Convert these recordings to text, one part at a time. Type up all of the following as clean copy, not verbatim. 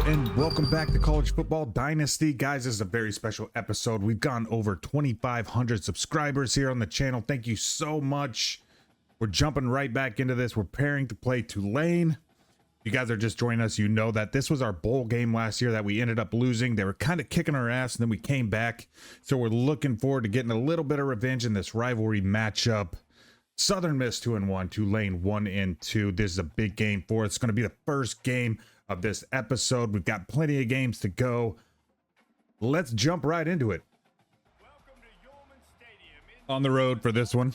and welcome back to College Football Dynasty. Guys, this is a very special episode. We've gone over 2,500 subscribers here on the channel. Thank you so much. We're jumping right back into this. We're preparing to play Tulane. If you guys are just joining us, you know that this was our bowl game last year that we ended up losing. They were kind of kicking our ass, and then we came back. So we're looking forward to getting a little bit of revenge in this rivalry matchup. Southern Miss 2-1, Tulane 1-2. This is a big game for us. It's going to be the first game of this episode. We've got plenty of games to go. Let's jump right into it. On the road for this one.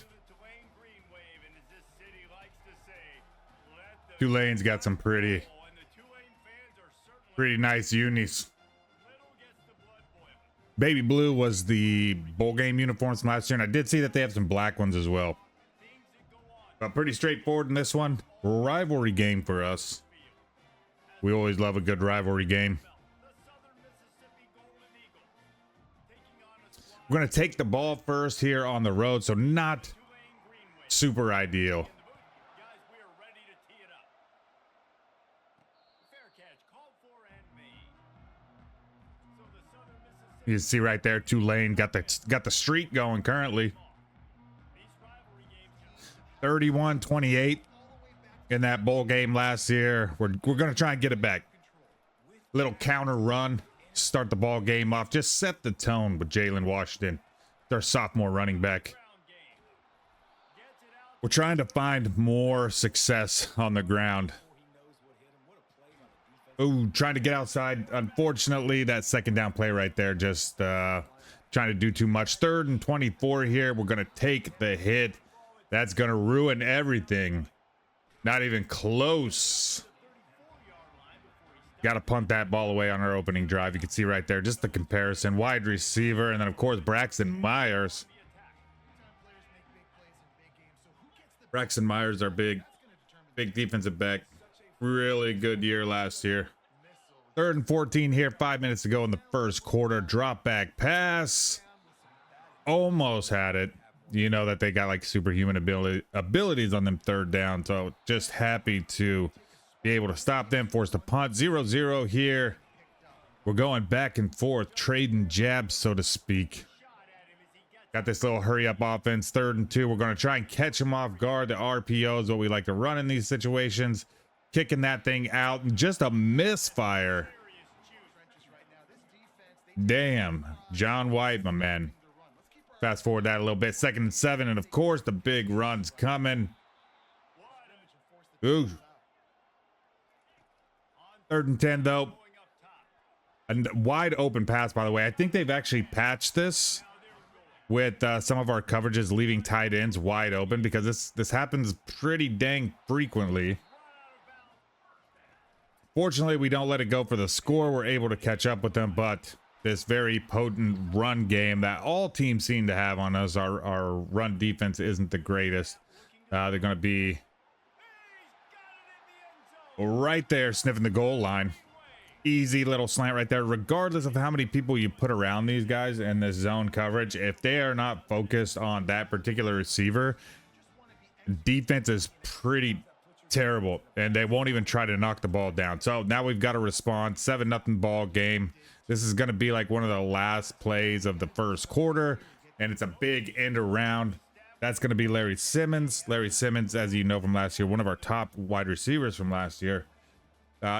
Tulane's got some pretty nice unis. Baby blue was the bowl game uniforms from last year, and I did see that they have some black ones as well. But pretty straightforward in this one. Rivalry game for us. We always love a good rivalry game. We're going to take the ball first here on the road, so not super ideal. You see right there, Tulane got the streak going currently. 31-28 in that bowl game last year. We're going to try and get it back. Little counter run, start the ball game off. Just set the tone with Jalen Washington, their sophomore running back. We're trying to find more success on the ground. Ooh, trying to get outside. Unfortunately, that second down play right there, just trying to do too much. 3rd and 24 here. We're going to take the hit. That's going to ruin everything. Not even close. Got to punt that ball away on our opening drive. You can see right there, just the comparison. Wide receiver, and then, of course, Braxton Myers. Braxton Myers, our big defensive back. Really good year last year. 3rd and 14 here, 5 minutes to go in the first quarter. Drop back pass. Almost had it. You know that they got like superhuman abilities on them 3rd down. So just happy to be able to stop them, force the punt. 0-0 here. We're going back and forth, trading jabs, so to speak. Got this little hurry up offense. 3rd and 2. We're going to try and catch them off guard. The RPO is what we like to run in these situations. Kicking that thing out. Just a misfire. Damn. John White, my man. Fast forward that a little bit. 2nd and 7. And of course, the big run's coming. Ooh. 3rd and 10, though. A wide open pass, by the way. I think they've actually patched this with some of our coverages leaving tight ends wide open, because this happens pretty dang frequently. Fortunately, we don't let it go for the score. We're able to catch up with them, but this very potent run game that all teams seem to have on us, our run defense isn't the greatest. They're going to be right there sniffing the goal line. Easy little slant right there. Regardless of how many people you put around these guys in this zone coverage, if they are not focused on that particular receiver, defense is pretty terrible, and they won't even try to knock the ball down. So now we've got to respond. 7-0 ball game. This is going to be like one of the last plays of the first quarter, and it's a big end around. That's going to be Larry Simmons. Larry Simmons, as you know from last year, one of our top wide receivers from last year,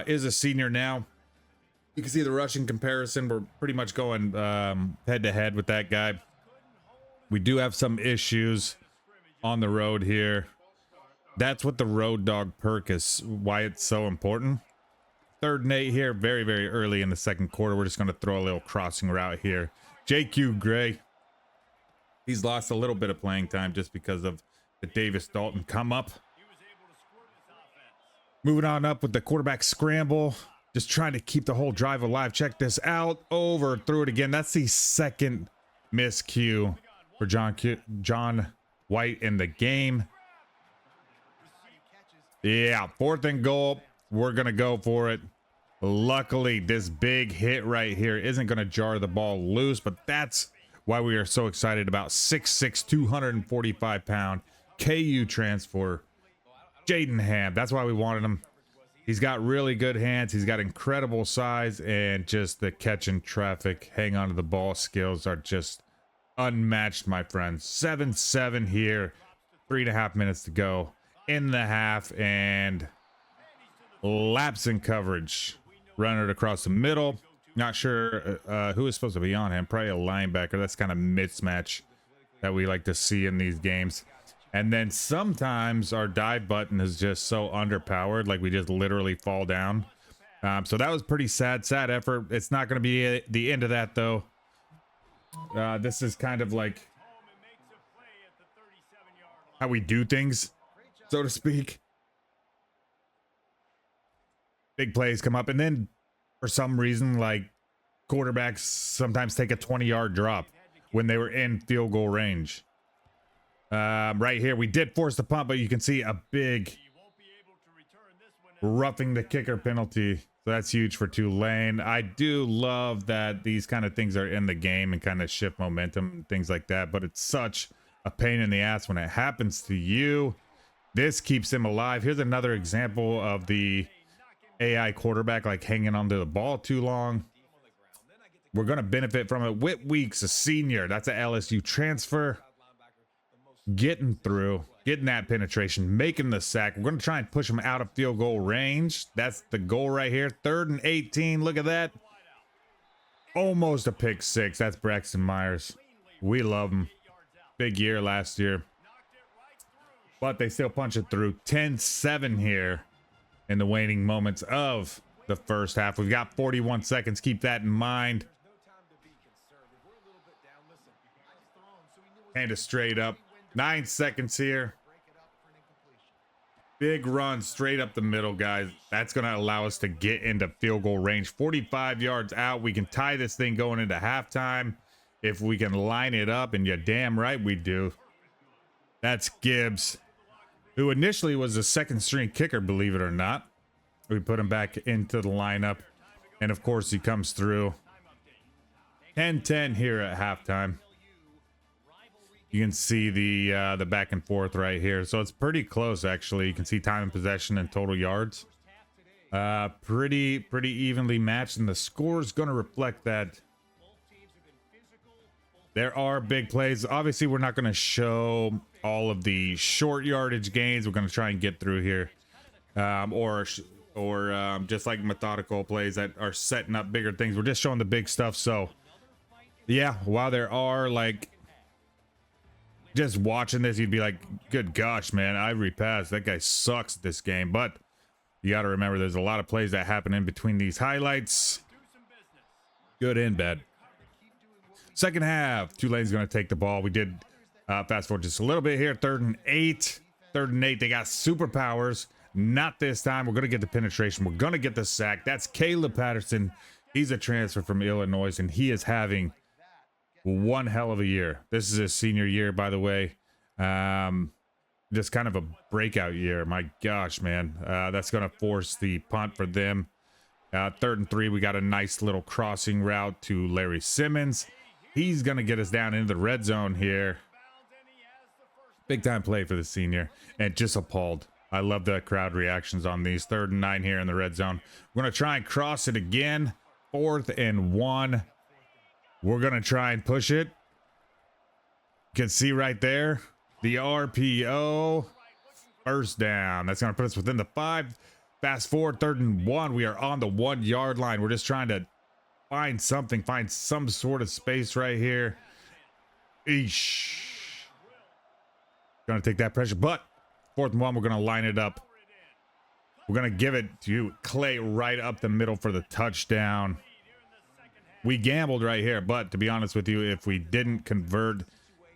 is a senior now. You can see the rushing comparison. We're pretty much going head to head with that guy. We do have some issues on the road here. That's what the road dog perk is, why it's so important. 3rd and 8 here, very, very early in the second quarter. We're just going to throw a little crossing route here. JQ Gray, he's lost a little bit of playing time just because of the Davis Dalton come up. Moving on up with the quarterback scramble, just trying to keep the whole drive alive. Check this out. Overthrew it again. That's the 2nd miscue for John White in the game. Yeah, 4th and goal. We're going to go for it. Luckily, this big hit right here isn't going to jar the ball loose, but that's why we are so excited about 6'6", 245-pound KU transfer Jaden Ham. That's why we wanted him. He's got really good hands. He's got incredible size, and just the catch and traffic, hang on to the ball skills are just unmatched, my friends. 7-7 here. 3.5 minutes to go in the half, and laps in coverage. Run it across the middle. Not sure who is supposed to be on him. Probably a linebacker. That's kind of mismatch that we like to see in these games. And then sometimes our dive button is just so underpowered, like we just literally fall down. So that was pretty sad effort. It's not going to be the end of that, though. This is kind of like how we do things, so to speak. Big plays come up, and then for some reason, like, quarterbacks sometimes take a 20-yard drop when they were in field goal range. Right here, we did force the punt, but you can see a big roughing the kicker penalty. So that's huge for Tulane. I do love that these kind of things are in the game and kind of shift momentum and things like that, but it's such a pain in the ass when it happens to you. This keeps him alive. Here's another example of the AI quarterback like hanging onto the ball too long. We're going to benefit from it. Whit Weeks, a senior. That's an LSU transfer. Getting through, getting that penetration, making the sack. We're going to try and push him out of field goal range. That's the goal right here. 3rd and 18. Look at that. Almost a pick six. That's Braxton Myers. We love him. Big year last year. But they still punch it through. 10-7 here in the waning moments of the first half. We've got 41 seconds. Keep that in mind. Hand it straight up. 9 seconds here. Big run straight up the middle, guys. That's going to allow us to get into field goal range. 45 yards out. We can tie this thing going into halftime if we can line it up, and you're damn right we do. That's Gibbs, who initially was a second-string kicker, believe it or not. We put him back into the lineup, and of course he comes through. 10-10 here at halftime. You can see the back and forth right here. So it's pretty close, actually. You can see time and possession and total yards. Pretty evenly matched, and the score is going to reflect that. There are big plays. Obviously, we're not going to show all of the short yardage gains. We're going to try and get through here. Or just like methodical plays that are setting up bigger things. We're just showing the big stuff. So, yeah, while there are, like, just watching this, you'd be like, good gosh, man, I repassed. That guy sucks at this game. But you got to remember, there's a lot of plays that happen in between these highlights. Good and bad. Second half, Tulane's going to take the ball. We did fast forward just a little bit here. 3rd and 8. 3rd and 8. They got superpowers. Not this time. We're going to get the penetration. We're going to get the sack. That's Caleb Patterson. He's a transfer from Illinois, and he is having one hell of a year. This is his senior year, by the way. Just kind of a breakout year. My gosh, man. That's going to force the punt for them. 3rd and 3. We got a nice little crossing route to Larry Simmons. He's going to get us down into the red zone here. Big time play for the senior, and just appalled. I love the crowd reactions on these. 3rd and 9 here in the red zone. We're going to try and cross it again. 4th and 1. We're going to try and push it. You can see right there the RPO. First down. That's going to put us within the 5. Fast forward, 3rd and 1. We are on the 1-yard line. We're just trying to find something, find some sort of space right here. Eesh. Going to take that pressure, but 4th and 1, we're going to line it up. We're going to give it to Clay right up the middle for the touchdown. We gambled right here, but to be honest with you, if we didn't convert,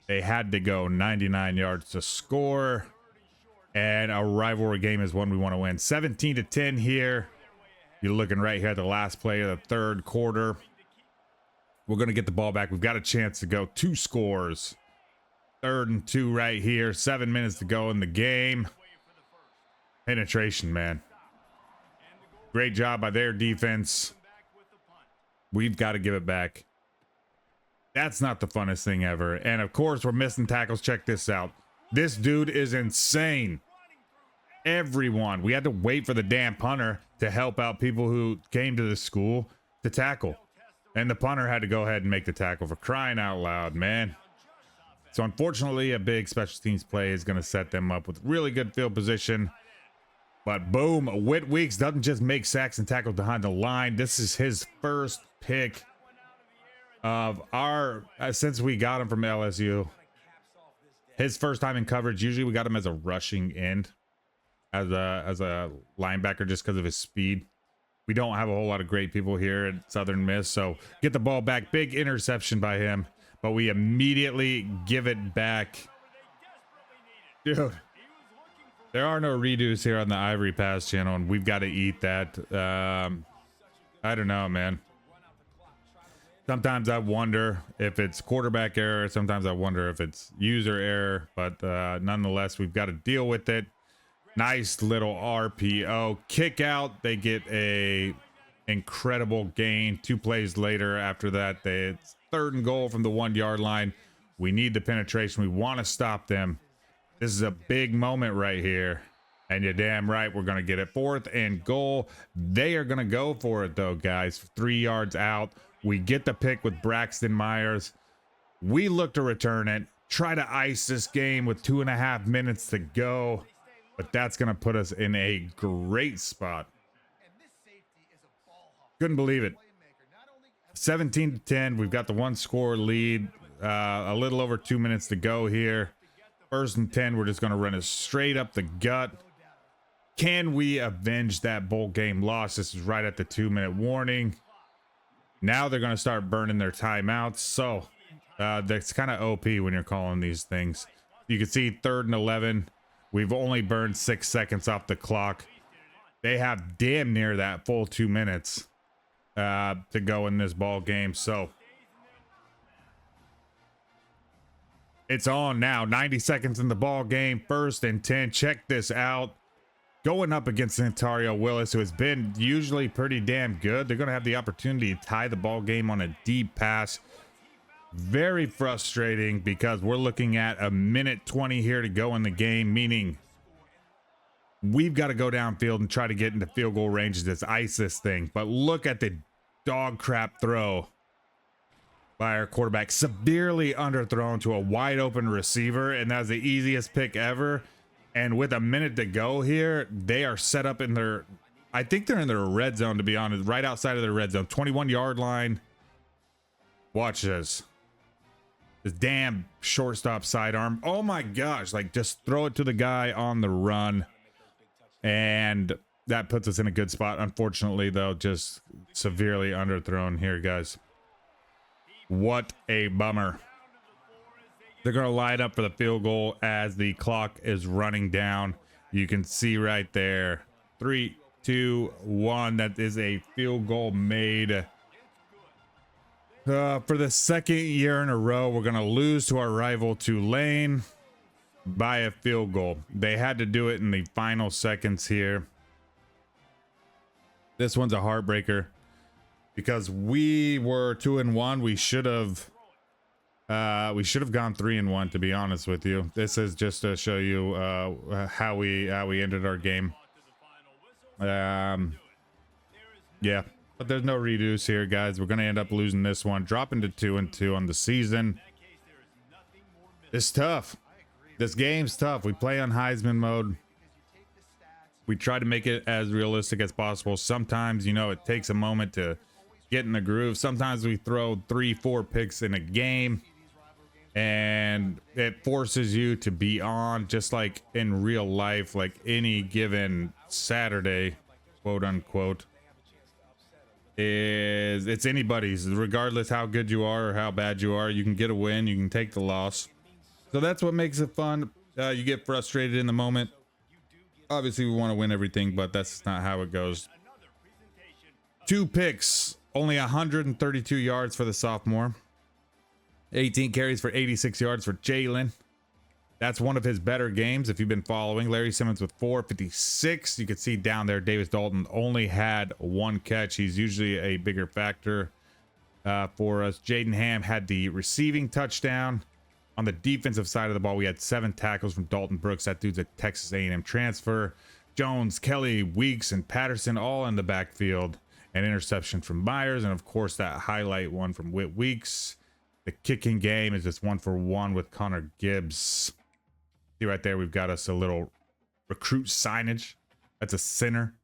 they had to go 99 yards to score. And a rivalry game is one we want to win. 17-10 here. You're looking right here at the last play of the 3rd quarter. We're going to get the ball back. We've got a chance to go 2 scores. 3rd and 2 right here. 7 minutes to go in the game. Penetration, man. Great job by their defense. We've got to give it back. That's not the funnest thing ever. And of course, we're missing tackles. Check this out. This dude is insane. Everyone. We had to wait for the damn punter to help out people who came to the school to tackle. And the punter had to go ahead and make the tackle, for crying out loud, man. So unfortunately, a big special teams play is going to set them up with really good field position. But boom, Whit Weeks doesn't just make sacks and tackles behind the line. This is his first pick of our, since we got him from LSU. His first time in coverage. Usually we got him as a rushing end, as a linebacker, just because of his speed. We don't have a whole lot of great people here at Southern Miss, so get the ball back. Big interception by him, but we immediately give it back. Dude, there are no redos here on the Ivory Pass channel, and we've got to eat that. I don't know, man. Sometimes I wonder if it's quarterback error. Sometimes I wonder if it's user error, but nonetheless, we've got to deal with it. Nice little RPO kick out. They get a incredible gain. 2 plays later after that, it's 3rd and goal from the 1-yard line. We need the penetration. We want to stop them. This is a big moment right here. And you're damn right we're going to get it. 4th and goal. They are going to go for it though, guys. 3 yards out. We get the pick with Braxton Myers. We look to return it. Try to ice this game with 2.5 minutes to go. But that's going to put us in a great spot. Couldn't believe it. 17-10. We've got the 1-score lead. A little over 2 minutes to go here. 1st and 10. We're just going to run it straight up the gut. Can we avenge that bowl game loss? This is right at the 2-minute warning. Now they're going to start burning their timeouts. So that's kind of OP when you're calling these things. You can see 3rd and 11. We've only burned 6 seconds off the clock. They have damn near that full 2 minutes to go in this ball game. So it's on now. 90 seconds in the ball game. 1st and 10. Check this out. Going up against Ontario Willis, who has been usually pretty damn good. They're going to have the opportunity to tie the ball game on a deep pass. Very frustrating because we're looking at a minute 20 here to go in the game, meaning we've got to go downfield and try to get into field goal range to ice this thing. But look at the dog crap throw by our quarterback. Severely underthrown to a wide open receiver, and that's the easiest pick ever. And with a minute to go here, they are set up in their, I think they're in their red zone, to be honest, right outside of their red zone, 21-yard line. Watch this. This damn shortstop sidearm. Oh my gosh, like just throw it to the guy on the run. And that puts us in a good spot. Unfortunately, though, just severely underthrown here, guys. What a bummer. They're going to line up for the field goal as the clock is running down. You can see right there. 3, 2, 1. That is a field goal made. For the 2nd year in a row, we're going to lose to our rival Tulane by a field goal. They had to do it in the final seconds here. This one's a heartbreaker because we were 2-1. We should have gone 3-1, to be honest with you. This is just to show you how we ended our game. Yeah, but there's no redos here, guys. We're gonna end up losing this one, dropping to 2-2 on the season. It's tough. This game's tough. We play on Heisman mode. We try to make it as realistic as possible. Sometimes, you know, it takes a moment to get in the groove. Sometimes we throw 3-4 picks in a game, and it forces you to be on, just like in real life, like any given Saturday, quote unquote, it's anybody's. Regardless how good you are or how bad you are, you can get a win, you can take the loss. So that's what makes it fun. You get frustrated in the moment. Obviously we want to win everything, but that's not how it goes. 2 picks, only 132 yards for the sophomore. 18 carries for 86 yards for Jalen. That's one of his better games if you've been following. Larry Simmons with 456. You can see down there Davis Dalton only had 1 catch. He's usually a bigger factor for us. Jaden Ham had the receiving touchdown. On the defensive side of the ball, we had 7 tackles from Dalton Brooks. That dude's a Texas A&M transfer. Jones, Kelly, Weeks, and Patterson all in the backfield. An interception from Myers, and of course that highlight one from Whit Weeks. The kicking game is just 1-for-1 with Connor Gibbs. See right there, we've got us a little recruit signage. That's a center.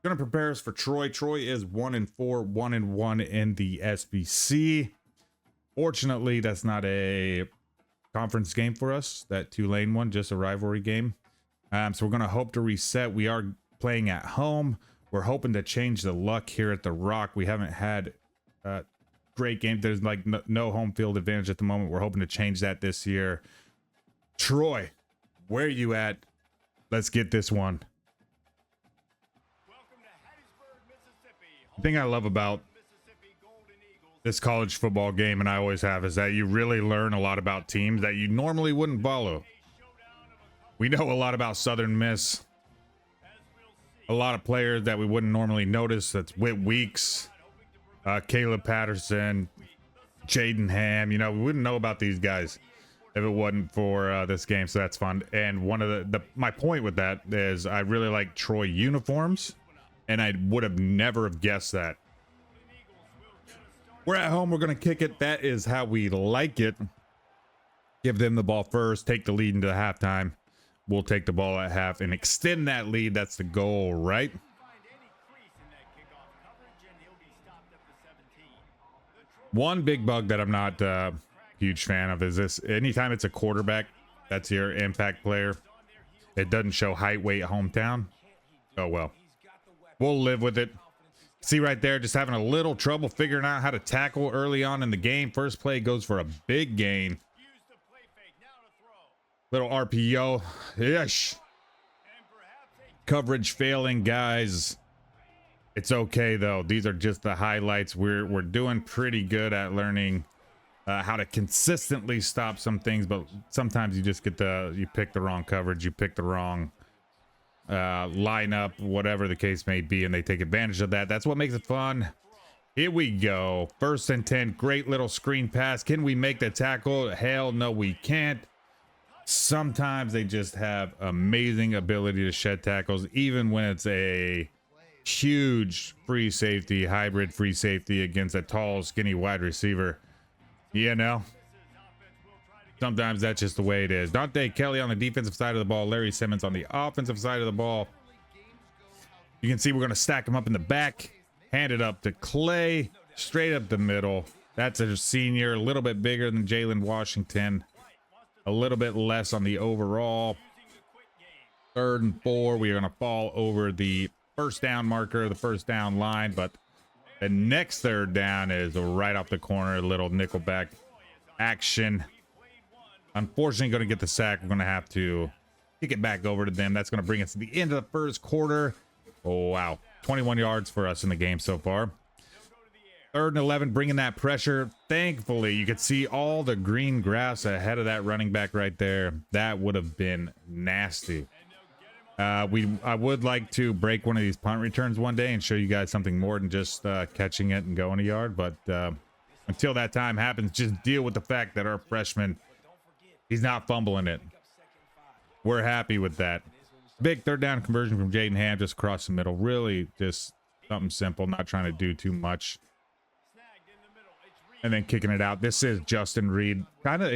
Gonna prepare us for Troy. Troy is 1-4, 1-1 in the SBC. Fortunately, that's not a conference game for us. That Tulane one, just a rivalry game. So we're gonna hope to reset. We are playing at home. We're hoping to change the luck here at the Rock. We haven't had great games. There's like no home field advantage at the moment. We're hoping to change that this year. Troy, where are you at? Let's get this one. The thing I love about this college football game, and I always have, is that you really learn a lot about teams that you normally wouldn't follow. We know a lot about Southern Miss. A lot of players that we wouldn't normally notice. That's Whit Weeks, Caleb Patterson, Jaden Ham. You know, we wouldn't know about these guys if it wasn't for this game, so that's fun. And one of my point with that is I really like Troy uniforms, and I would have never have guessed that. We're at home. We're going to kick it. That is how we like it. Give them the ball first. Take the lead into halftime. We'll take the ball at half and extend that lead. That's the goal, right? One big bug that I'm not a huge fan of is this. Anytime it's a quarterback, that's your impact player. It doesn't show height, weight, hometown. Oh, well. We'll live with it. See right there, just having a little trouble figuring out how to tackle early on in the game. First play goes for a big gain. Little RPO. Ish. Coverage failing, guys. It's okay though. These are just the highlights. We're doing pretty good at learning how to consistently stop some things, but sometimes you just get you pick the wrong coverage, you pick the wrong lineup, whatever the case may be, and they take advantage of that. That's what makes it fun. Here we go. 1st and 10. Great little screen pass. Can we make the tackle? Hell no, we can't. Sometimes they just have amazing ability to shed tackles, even when it's a huge free safety, hybrid free safety against a tall, skinny wide receiver. You know, sometimes that's just the way it is. Dante Kelly on the defensive side of the ball, Larry Simmons on the offensive side of the ball. You can see we're going to stack them up in the back, hand it up to Clay, straight up the middle. That's a senior, a little bit bigger than Jalen Washington. A little bit less on the overall. 3rd and 4. We are going to fall over the first down marker, the first down line, but the next 3rd down is right off the corner. A little nickelback action. Unfortunately, going to get the sack. We're going to have to kick it back over to them. That's going to bring us to the end of the first quarter. Oh, wow. 21 yards for us in the game so far. 3rd and 11, bringing that pressure. Thankfully, you could see all the green grass ahead of that running back right there. That would have been nasty. I would like to break one of these punt returns one day and show you guys something more than just catching it and going a yard. But until that time happens, just deal with the fact that our freshman, he's not fumbling it. We're happy with that. Big 3rd down conversion from Jaden Ham just across the middle. Really just something simple, not trying to do too much. And then kicking it out. This is Justin Reed. Kind of,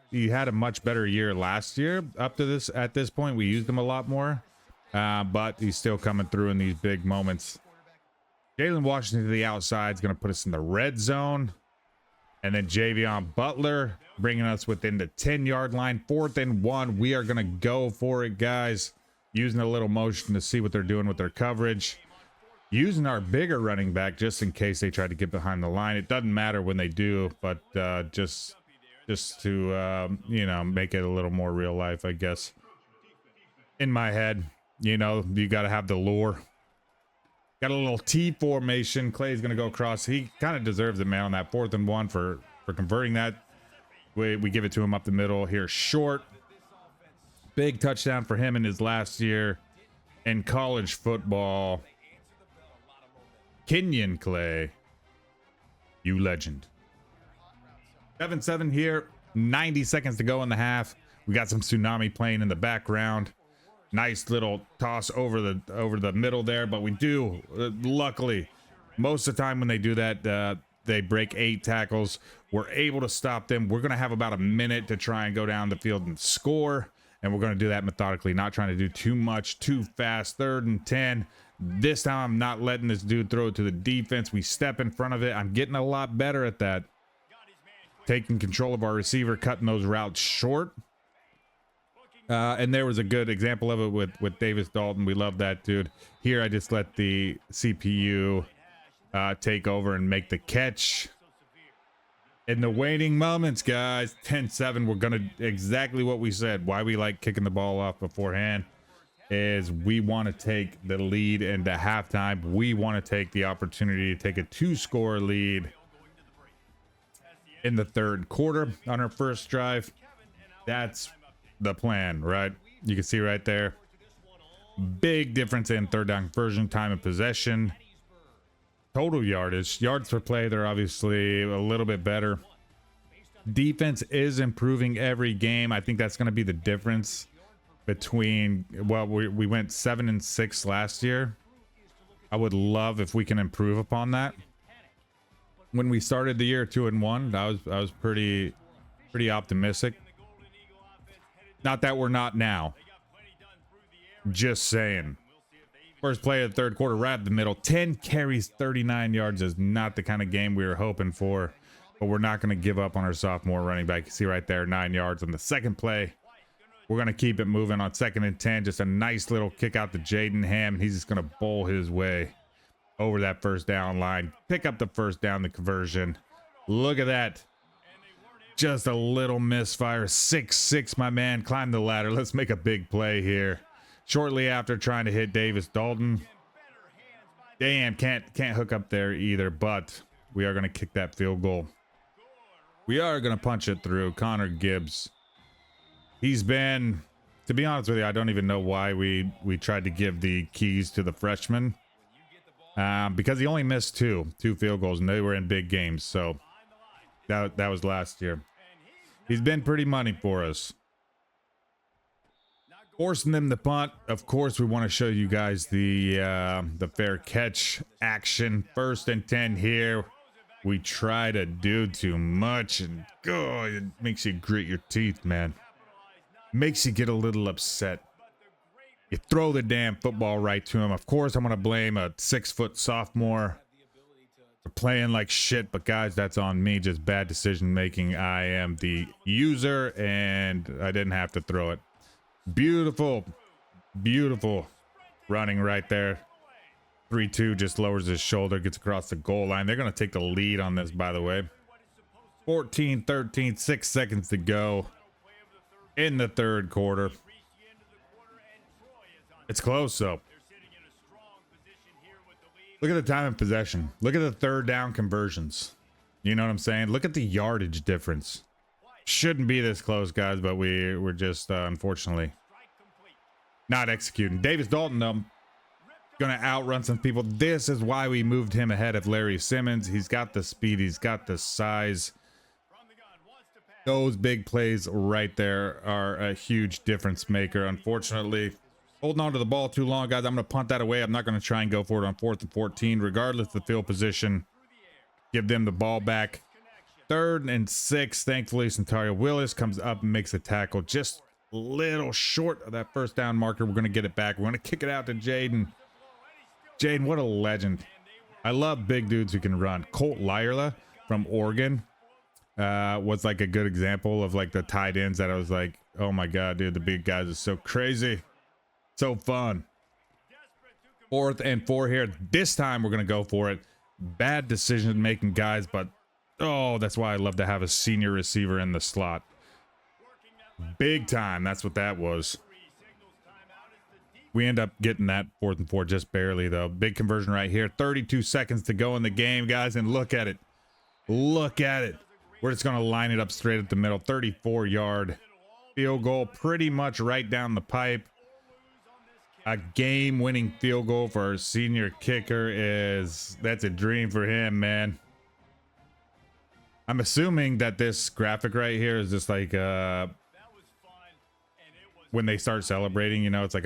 he had a much better year last year. Up to this, at this point, we used him a lot more, but he's still coming through in these big moments. Jalen Washington to the outside is going to put us in the red zone, and then Javion Butler bringing us within the 10-yard line. 4th and 1. We are going to go for it, guys. Using a little motion to see what they're doing with their coverage. Using our bigger running back just in case they try to get behind the line. It doesn't matter when they do, but just to you know, make it a little more real life, I guess. In my head, you know, you got to have the lure. Got a little T formation. Clay's gonna go across. He kind of deserves it, man, on that 4th and 1 for converting that. We give it to him up the middle here, short. Big touchdown for him in his last year in college football. Kenyon Clay, you legend. 7-7 here, 90 seconds to go in the half. We got some Tsunami playing in the background. Nice little toss over the middle there, but we do luckily most of the time when they do that, they break 8 tackles. We're able to stop them. We're gonna have about a minute to try and go down the field and score, and we're gonna do that methodically, not trying to do too much too fast. 3rd and 10. This time I'm not letting this dude throw it to the defense. We step in front of it. I'm getting a lot better at that, taking control of our receiver, cutting those routes short. And there was a good example of it with Davis Dalton. We love that dude. Here I just let the CPU take over and make the catch. In the waning moments, guys, 10-7, we're gonna exactly what we said. Why we like kicking the ball off beforehand is we want to take the lead into halftime. We want to take the opportunity to take a 2-score lead in the 3rd quarter on our first drive. That's the plan, right? You can see right there, big difference in 3rd down conversion, time of possession, total yards per play. They're obviously a little bit better. Defense is improving every game. I think that's going to be the difference between, well, we went 7-6 last year. I would love if we can improve upon that. When we started the year 2-1, I was pretty optimistic. Not that we're not now. Just saying. First play of the 3rd quarter, right at the middle. 10 carries, 39 yards is not the kind of game we were hoping for. But we're not going to give up on our sophomore running back. You see right there, 9 yards on the second play. We're going to keep it moving on 2nd and 10. Just a nice little kick out to Jaden Ham. And he's just going to bowl his way over that 1st down line. Pick up the 1st down, the conversion. Look at that. Just a little misfire. 6-6, my man. Climb the ladder. Let's make a big play here. Shortly after trying to hit Davis Dalton. Damn, can't hook up there either, but we are going to kick that field goal. We are going to punch it through. Connor Gibbs. He's been, to be honest with you, I don't even know why we tried to give the keys to the freshman. Because he only missed two field goals, and they were in big games, so that was last year. He's been pretty money for us. Forcing them to punt. Of course, we want to show you guys the fair catch action. 1st and 10 here. We try to do too much, and God, it makes you grit your teeth, man. Makes you get a little upset. You throw the damn football right to him. Of course, I'm going to blame a 6-foot sophomore for playing like shit, but guys, that's on me. Just bad decision making. I am the user, and I didn't have to throw it. Beautiful running right there. 3-2 just lowers his shoulder, gets across the goal line. They're going to take the lead on this, by the way. 14-13, 6 seconds to go in the 3rd quarter. It's close, though. Look at the time of possession. Look at the 3rd down conversions. You know what I'm saying? Look at the yardage difference. Shouldn't be this close, guys, but we're just unfortunately not executing. Davis Dalton, though, gonna outrun some people. This is why we moved him ahead of Larry Simmons. He's got the speed, he's got the size. Those big plays right there are a huge difference maker. Unfortunately, holding on to the ball too long, guys. I'm gonna punt that away. I'm not gonna try and go for it on 4th and 14, regardless of the field position. Give them the ball back. 3rd and 6. Thankfully, Santario Willis comes up and makes a tackle just a little short of that 1st down marker. We're going to get it back. We're going to kick it out to Jaden. Jaden, what a legend. I love big dudes who can run. Colt Lyerla from Oregon was like a good example of like the tight ends that I was like, oh my God, dude, the big guys are so crazy. So fun. 4th and 4 here. This time we're going to go for it. Bad decision making, guys, but oh, that's why I love to have a senior receiver in the slot. Big time. That's what that was. We end up getting that 4th and 4 just barely, though. Big conversion right here. 32 seconds to go in the game, guys, and look at it. Look at it. We're just going to line it up straight at the middle. 34-yard field goal, pretty much right down the pipe. A game-winning field goal for our senior kicker that's a dream for him, man. I'm assuming that this graphic right here is just like one when they start celebrating, you know, it's like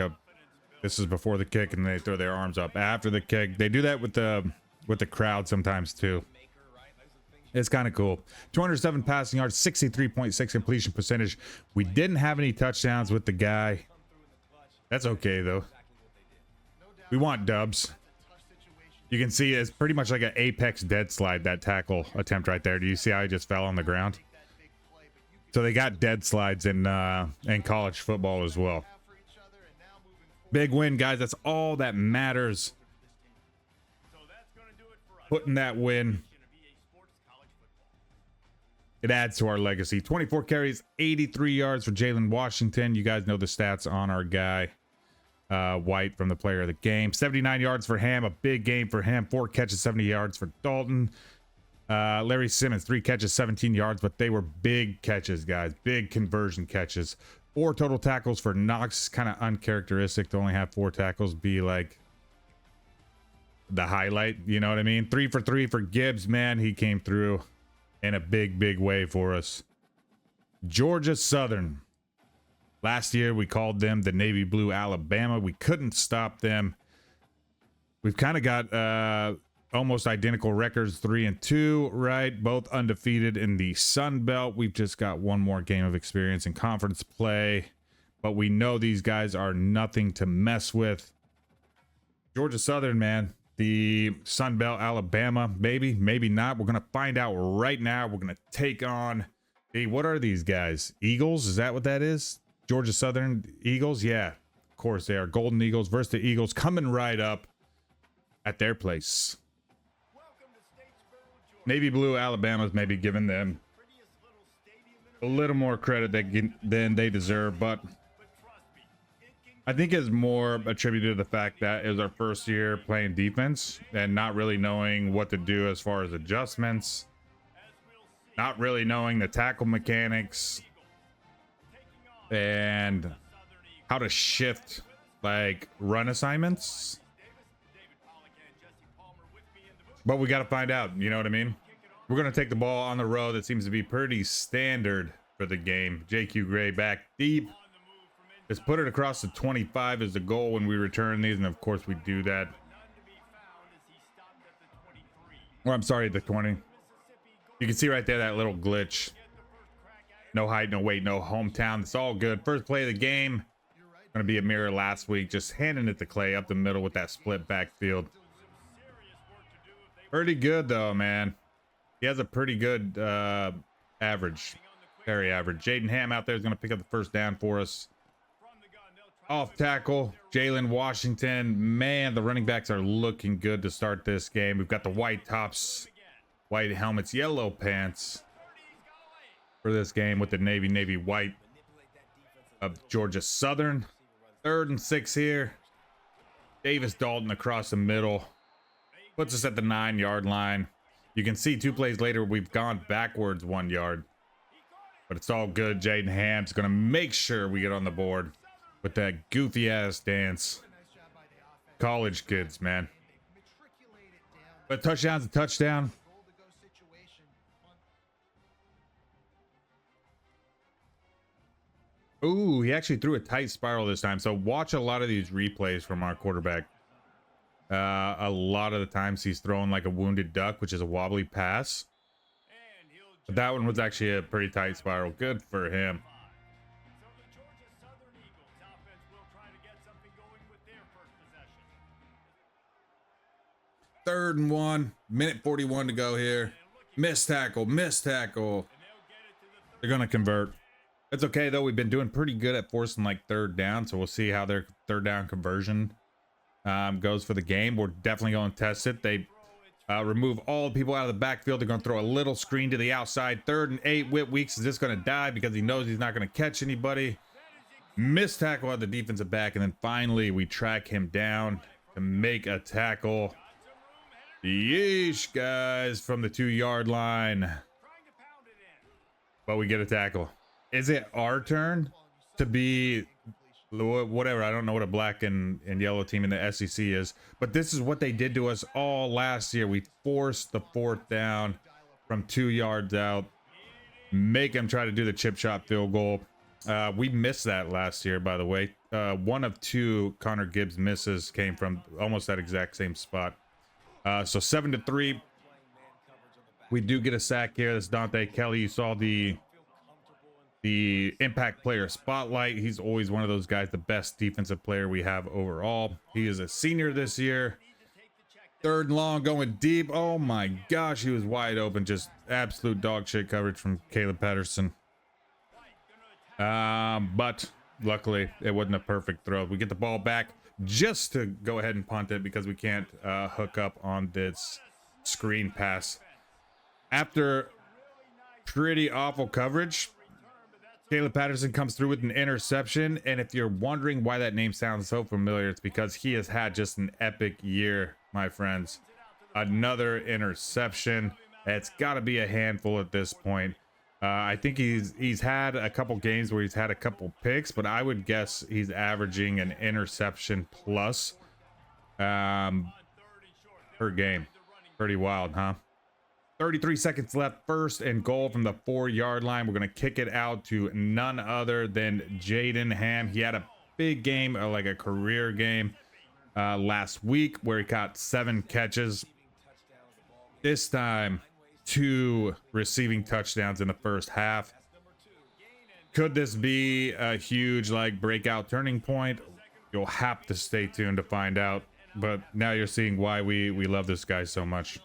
this is before the kick and they throw their arms up after the kick. They do that with the crowd sometimes too. It's kind of cool. 207 passing yards, 63.6 completion percentage. We didn't have any touchdowns with the guy. That's okay though. We want dubs. You can see it's pretty much like an apex dead slide, that tackle attempt right there. Do you see how he just fell on the ground? So they got dead slides in college football as well. Big win, guys. That's all that matters. Putting that win. It adds to our legacy. 24 carries, 83 yards for Jalen Washington. You guys know the stats on our guy. White from the player of the game. 79 yards for Ham, a big game for him. 4 catches, 70 yards for Dalton. Larry Simmons, 3 catches, 17 yards, but they were big catches, guys. Big conversion catches. 4 total tackles for Knox. Kind of uncharacteristic to only have 4 tackles be like the highlight, you know what I mean? 3 for 3 for Gibbs, man. He came through in a big way for us. Georgia Southern. Last year, we called them the Navy Blue Alabama. We couldn't stop them. We've kind of got almost identical records, 3-2, right? Both undefeated in the Sun Belt. We've just got one more game of experience in conference play. But we know these guys are nothing to mess with. Georgia Southern, man. The Sun Belt Alabama, maybe not. We're going to find out right now. We're going to take on... Hey, what are these guys? Eagles? Is that what that is? Georgia Southern Eagles? Yeah, of course they are. Golden Eagles versus the Eagles coming right up at their place. Navy Blue Alabama's maybe giving them a little more credit than they deserve, but I think it's more attributed to the fact that it was our first year playing defense and not really knowing what to do as far as adjustments, not really knowing the tackle mechanics and how to shift like run assignments. But we got to find out, you know what I mean? We're going to take the ball on the road. That seems to be pretty standard for the game. JQ Gray back deep. Let's put it across the 25 is the goal when we return these, and of course we do that. Or I'm sorry, the 20. You can see right there that little glitch. No height, no weight, no hometown. It's all good. First play of the game. Going to be a mirror last week. Just handing it to Clay up the middle with that split backfield. Pretty good, though, man. He has a pretty good average. Very average. Jaden Ham out there is going to pick up the first down for us. Off tackle, Jalen Washington. Man, the running backs are looking good to start this game. We've got the white tops, white helmets, yellow pants for this game with the navy white of Georgia Southern. 3rd and 6 here. Davis Dalton across the middle. Puts us at the 9-yard line. You can see 2 plays later, we've gone backwards 1 yard. But it's all good. Jaden Ham's going to make sure we get on the board with that goofy-ass dance. College kids, man. But touchdown's a touchdown. Ooh, he actually threw a tight spiral this time. So watch a lot of these replays from our quarterback. A lot of the times he's throwing like a wounded duck, which is a wobbly pass. But that one was actually a pretty tight spiral. Good for him. Third and 1, minute 41 to go here. Missed tackle. They're going to convert. It's okay, though. We've been doing pretty good at forcing like 3rd down, so we'll see how their 3rd down conversion goes for the game. We're definitely going to test it. They remove all the people out of the backfield. They're going to throw a little screen to the outside. 3rd and 8. Whit Weeks is just going to die because he knows he's not going to catch anybody. Missed tackle at the defensive back, and then finally we track him down to make a tackle. Yeesh, guys, from the 2-yard line. But we get a tackle. Is it our turn to be whatever? I don't know what a black and yellow team in the SEC is, but this is what they did to us all last year. We forced the 4th down from 2 yards out, make them try to do the chip shot field goal. We missed that last year, by the way. One of two Connor Gibbs misses came from almost that exact same spot. So 7-3. We do get a sack here. That's Dante Kelly. You saw the impact player spotlight. He's always one of those guys, the best defensive player we have overall. He is a senior this year. 3rd and long, going deep. Oh my gosh, he was wide open. Just absolute dog shit coverage from Caleb Patterson. But luckily it wasn't a perfect throw. We get the ball back just to go ahead and punt it because we can't hook up on this screen pass. After pretty awful coverage, Caleb Patterson comes through with an interception. And if you're wondering why that name sounds so familiar, it's because he has had just an epic year, my friends. Another interception. It's got to be a handful at this point. I think he's had a couple games where he's had a couple picks, but I would guess he's averaging an interception plus per game. Pretty wild, huh? 33 seconds left. 1st and goal from the 4-yard line. We're going to kick it out to none other than Jaden Ham. He had a big game, like a career game last week where he caught 7 catches. This time, 2 receiving touchdowns in the first half. Could this be a huge breakout turning point? You'll have to stay tuned to find out. But now you're seeing why we love this guy so much.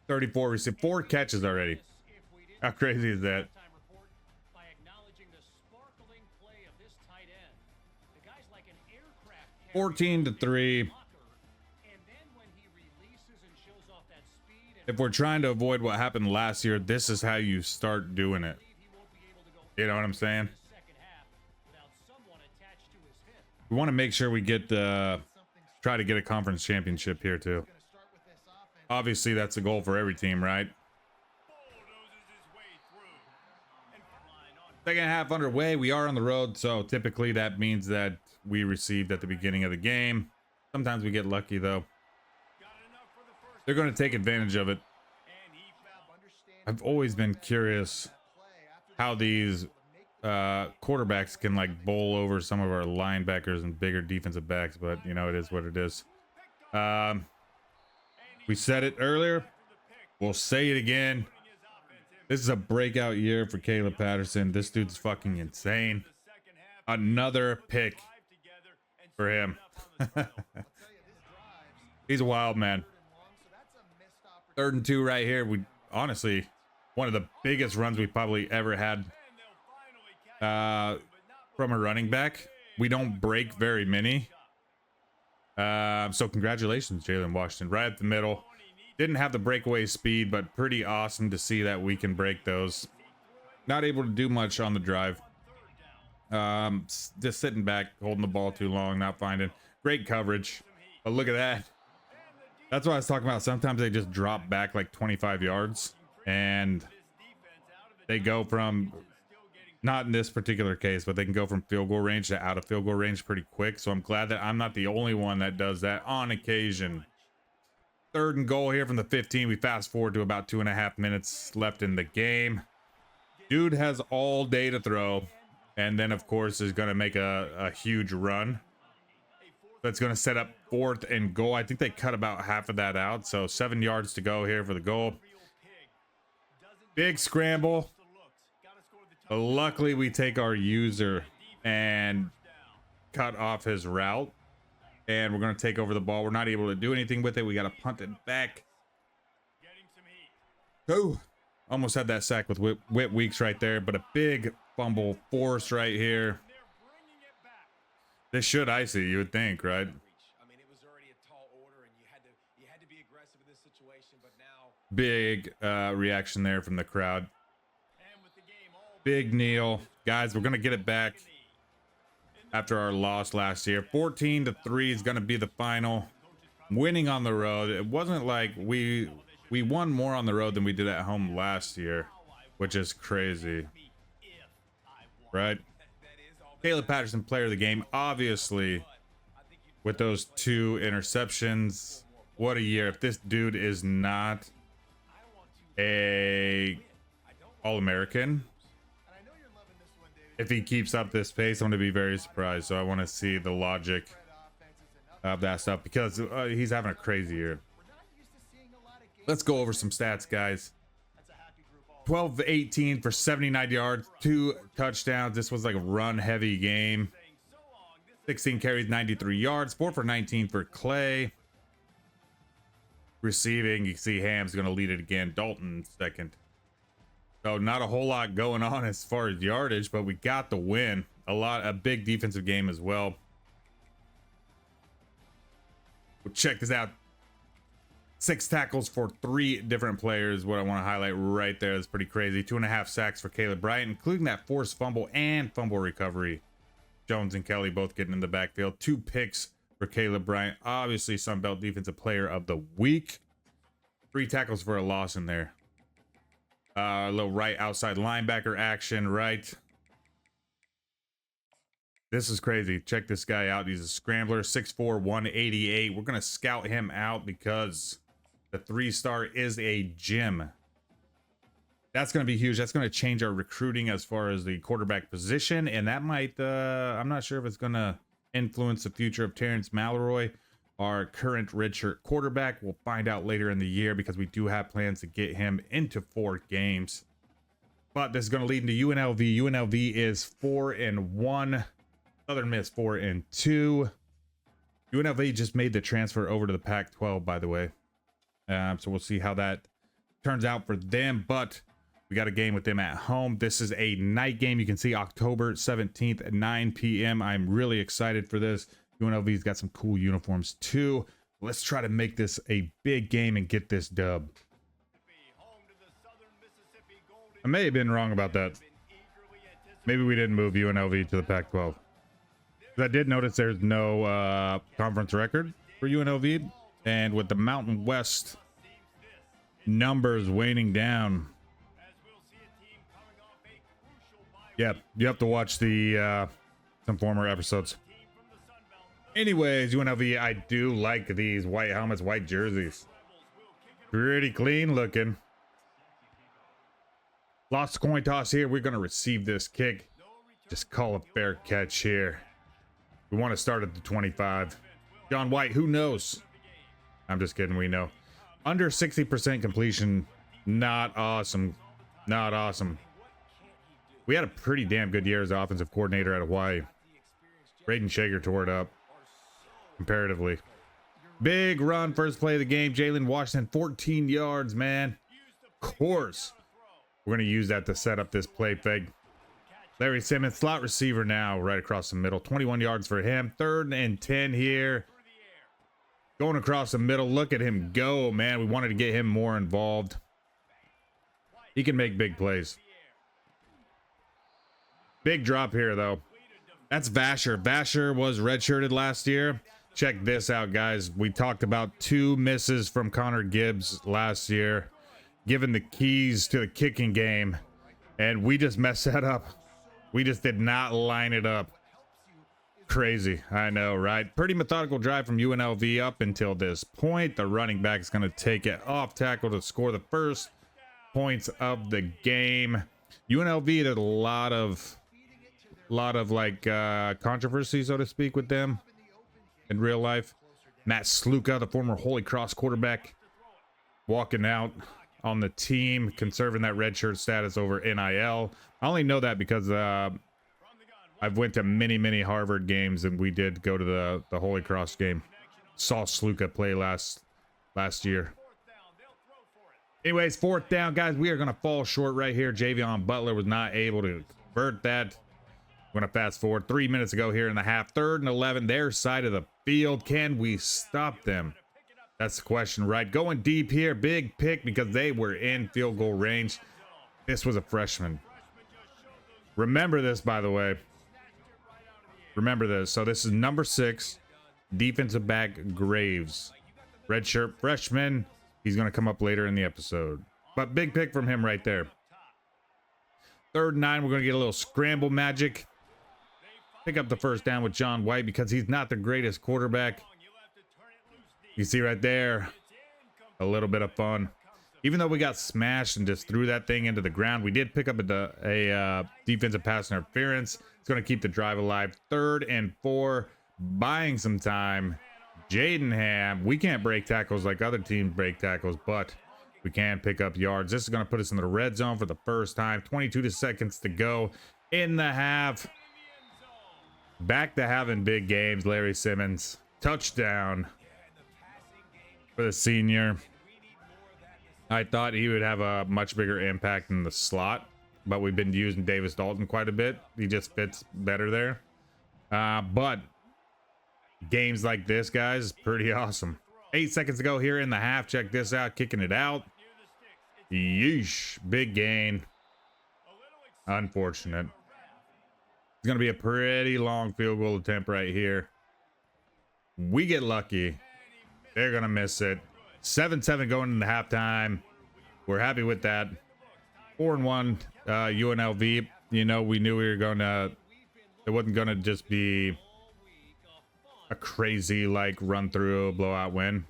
34 received, 4 catches already. How crazy is that? 14-3. If we're trying to avoid what happened last year, this is how you start doing it. You know what I'm saying? We want to make sure we get try to get a conference championship here too. Obviously, that's a goal for every team, right? Second half underway. We are on the road, so typically that means that we received at the beginning of the game. Sometimes we get lucky, though. They're going to take advantage of it. I've always been curious how these quarterbacks can bowl over some of our linebackers and bigger defensive backs, but you know, it is what it is. We said it earlier. We'll say it again. This is a breakout year for Caleb Patterson. This dude's fucking insane. Another pick for him. He's a wild man. 3rd and 2 right here. We honestly, one of the biggest runs we probably ever had from a running back. We don't break very many. So congratulations, Jalen Washington. Right at the middle. Didn't have the breakaway speed, but pretty awesome to see that we can break those. Not able to do much on the drive. Just sitting back, holding the ball too long, not finding. Great coverage. But look at that. That's what I was talking about. Sometimes they just drop back 25 yards. And they go from, not in this particular case, but they can go from field goal range to out of field goal range pretty quick. So I'm glad that I'm not the only one that does that on occasion. 3rd and goal here from the 15. We fast forward to about 2.5 minutes left in the game. Dude has all day to throw. And then, of course, is going to make a huge run. That's going to set up 4th and goal. I think they cut about half of that out. So 7 yards to go here for the goal. Big scramble. But luckily, we take our user and cut off his route. And we're going to take over the ball. We're not able to do anything with it. We got to punt it back. Oh, almost had that sack with Whit Weeks right there. But a big fumble force right here. This should ice it, you would think, right? I mean, it was already a tall order, and you had to be aggressive in this situation. But now, big reaction there from the crowd. Big kneel, guys. We're gonna get it back after our loss last year. 14-3 is gonna be the final. Winning on the road. It wasn't like we won more on the road than we did at home last year, which is crazy, right? Caleb Patterson, player of the game, obviously, with those 2 interceptions. What a year. If this dude is not a All-American. If he keeps up this pace, I'm going to be very surprised. So I want to see the logic of that stuff because he's having a crazy year. Let's go over some stats, guys. 12-18 for 79 yards, 2 touchdowns. This was like a run-heavy game. 16 carries, 93 yards, 4 for 19 for Clay. Receiving, you see Ham's going to lead it again. Dalton second. So not a whole lot going on as far as yardage, but we got the win. A big defensive game as well. Well, check this out. 6 tackles for 3 different players. What I want to highlight right there is pretty crazy. 2.5 sacks for Caleb Bryant, including that forced fumble and fumble recovery. Jones and Kelly both getting in the backfield. 2 picks for Caleb Bryant. Obviously, Sunbelt Defensive Player of the Week. 3 tackles for a loss in there. A little right outside linebacker action, right? This is crazy. Check this guy out. He's a scrambler, 6'4", 188. We're going to scout him out because the 3-star is a gem. That's going to be huge. That's going to change our recruiting as far as the quarterback position. And that might, I'm not sure if it's going to influence the future of Terrence Mallory, our current redshirt quarterback. We'll find out later in the year because we do have plans to get him into 4 games. But this is going to lead into UNLV. UNLV is 4-1. Southern Miss 4-2. UNLV just made the transfer over to the Pac-12, by the way. So we'll see how that turns out for them. But we got a game with them at home. This is a night game. You can see October 17th at 9 p.m. I'm really excited for this. UNLV's got some cool uniforms too. Let's try to make this a big game and get this dub. I may have been wrong about that. Maybe we didn't move UNLV to the Pac-12. I did notice there's no conference record for UNLV. And with the Mountain West numbers waning down. Yeah, you have to watch the some former episodes. Anyways, UNLV, I do like these white helmets, white jerseys. Pretty clean looking. Lost coin toss here. We're going to receive this kick. Just call a fair catch here. We want to start at the 25. John White, who knows? I'm just kidding. We know. Under 60% completion. Not awesome. Not awesome. We had a pretty damn good year as offensive coordinator at Hawaii. Braden Shager tore it up. Comparatively. Big run, first play of the game. Jalen Washington, 14 yards, man. Of course. We're going to use that to set up this play fake. Larry Simmons, slot receiver now, right across the middle. 21 yards for him. 3rd and 10 here. Going across the middle. Look at him go, man. We wanted to get him more involved. He can make big plays. Big drop here, though. That's Vasher. Vasher was redshirted last year. Check this out, guys. We talked about 2 misses from Connor Gibbs last year, given the keys to the kicking game, and we just messed that up. We just did not line it up. Crazy, I know, right? Pretty methodical drive from UNLV up until this point. The running back is going to take it off tackle to score the first points of the game. UNLV, there's a lot of like controversy, so to speak, with them in real life. Matt Sluka, the former Holy Cross quarterback, walking out on the team, conserving that redshirt status over NIL. I only know that because I've went to many Harvard games, and we did go to the Holy Cross game. Saw Sluka play last year. Anyways, 4th down, guys. We are going to fall short right here. Javion Butler was not able to convert that. I'm going to fast forward 3 minutes ago here in the half. 3rd and 11, their side of the field. Can we stop them? That's the question, right? Going deep here. Big pick because they were in field goal range. This was a freshman. Remember this, by the way. Remember this. So this is number 6, defensive back Graves. Redshirt freshman. He's going to come up later in the episode. But big pick from him right there. 3rd and 9. We're going to get a little scramble magic. Pick up the first down with John White because he's not the greatest quarterback. You see right there, a little bit of fun. Even though we got smashed and just threw that thing into the ground, we did pick up a defensive pass interference. It's going to keep the drive alive. 3rd and 4, buying some time. Jaden Ham, we can't break tackles like other teams break tackles, but we can pick up yards. This is going to put us in the red zone for the first time. 22 seconds to go in the half. Back to having big games. Larry Simmons, touchdown for the senior. I thought he would have a much bigger impact in the slot, but we've been using Davis Dalton quite a bit. He just fits better there. But games like this, guys, is pretty awesome. 8 seconds to go here in the half. Check this out, kicking it out. Yeesh, big gain. Unfortunate. It's going to be a pretty long field goal attempt right here. We get lucky. They're going to miss it. 7-7 going into halftime. We're happy with that. 4-1 UNLV. You know, we knew we were going to, it wasn't going to just be a crazy like run through blowout win.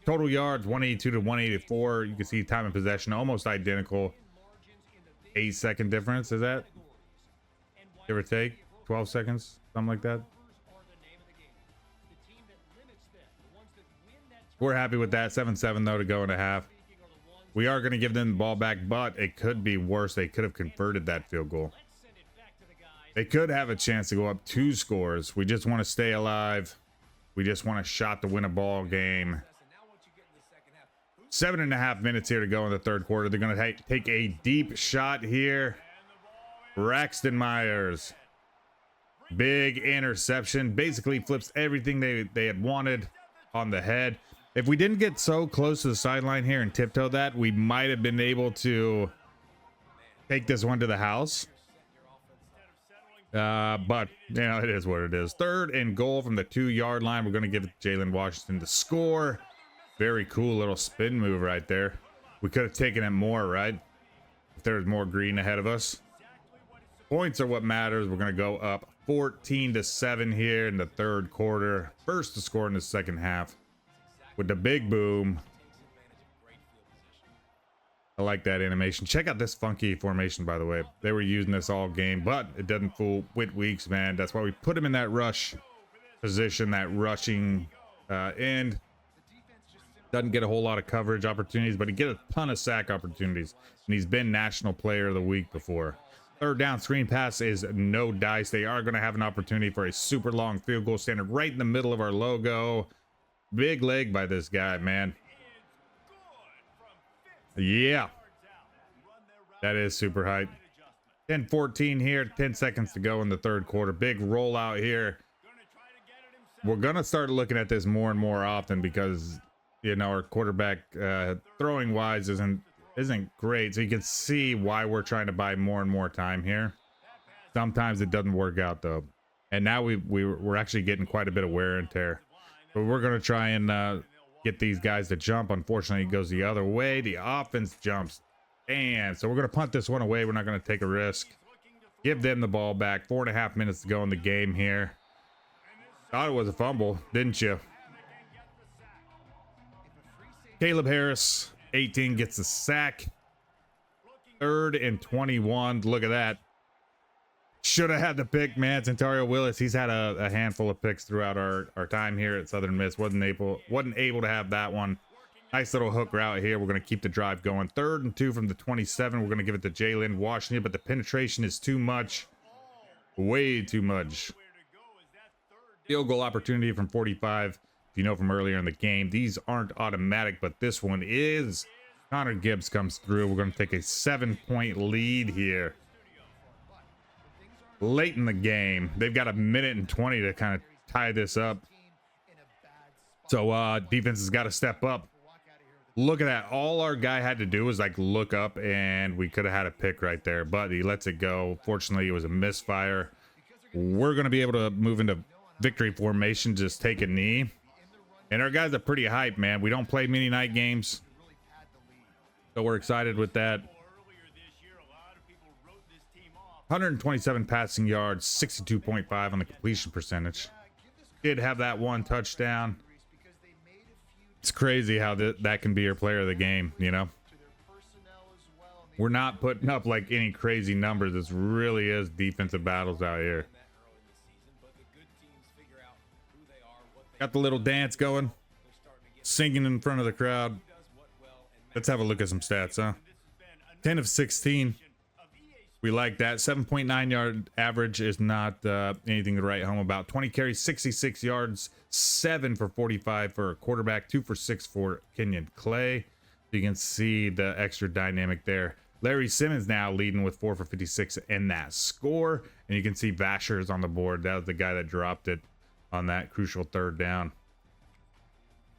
Total yards 182 to 184. You can see time of possession almost identical. 8-second difference, is that? Give or take 12 seconds, something like that. We're happy with that. 7-7 though to go into half. We are going to give them the ball back, but it could be worse. They could have converted that field goal. They could have a chance to go up 2 scores. We just want to stay alive. We just want a shot to win a ball game. 7.5 minutes here to go in the 3rd quarter. They're going to take a deep shot here. Braxton Myers. Big interception. Basically flips everything they had wanted on the head. If we didn't get so close to the sideline here and tiptoe that, we might have been able to take this one to the house. But, you know, it is what it is. 3rd and goal from the 2-yard line. We're going to give it to Jalen Washington to score. Very cool little spin move right there. We could have taken it more, right? If there was more green ahead of us. Points are what matters. We're going to go up 14-7 here in the 3rd quarter. First to score in the 2nd half with the big boom. I like that animation. Check out this funky formation, by the way. They were using this all game, but it doesn't fool Whit Weeks, man. That's why we put him in that rush position, that rushing end. Doesn't get a whole lot of coverage opportunities, but he gets a ton of sack opportunities. And he's been National Player of the Week before. 3rd down screen pass is no dice. They are going to have an opportunity for a super long field goal standing right in the middle of our logo. Big leg by this guy, man. Yeah. That is super hype. 10-14 here. 10 seconds to go in the 3rd quarter. Big rollout here. We're going to start looking at this more and more often because, you know, our quarterback throwing wise isn't great. So you can see why we're trying to buy more and more time here. Sometimes it doesn't work out though. And now we're actually getting quite a bit of wear and tear. But we're going to try and get these guys to jump. Unfortunately, it goes the other way. The offense jumps. And so we're going to punt this one away. We're not going to take a risk. Give them the ball back. 4.5 minutes to go in the game here. Thought it was a fumble, didn't you? Caleb Harris, 18, gets the sack. 3rd and 21. Look at that. Should have had the pick, man. Ontario Willis, he's had a handful of picks throughout our time here at Southern Miss. Wasn't able to have that one. Nice little hook route here. We're going to keep the drive going. 3rd and 2 from the 27. We're going to give it to Jalen Washington, but the penetration is too much. Way too much. Field goal opportunity from 45. If you know from earlier in the game, these aren't automatic, but this one is. Connor Gibbs comes through. We're going to take a 7-point lead here. Late in the game. They've got 1:20 to kind of tie this up. So defense has got to step up. Look at that. All our guy had to do was like look up and we could have had a pick right there, but he lets it go. Fortunately, it was a misfire. We're going to be able to move into victory formation, just take a knee. And our guys are pretty hyped, man. We don't play many night games, so we're excited with that. 127 passing yards, 62.5 on the completion percentage. Did have that one touchdown. It's crazy how that can be your player of the game, you know? We're not putting up like any crazy numbers. This really is defensive battles out here. Got the little dance going, singing in front of the crowd. Let's have a look at some stats, huh? 10 of 16. We like that. 7.9 yard average is not anything to write home about. 20 carries, 66 yards, 7 for 45 for a quarterback, 2 for 6 for Kenyon Clay. You can see the extra dynamic there. Larry Simmons now leading with 4 for 56 in that score. And you can see Vasher is on the board. That was the guy that dropped it on that crucial third down.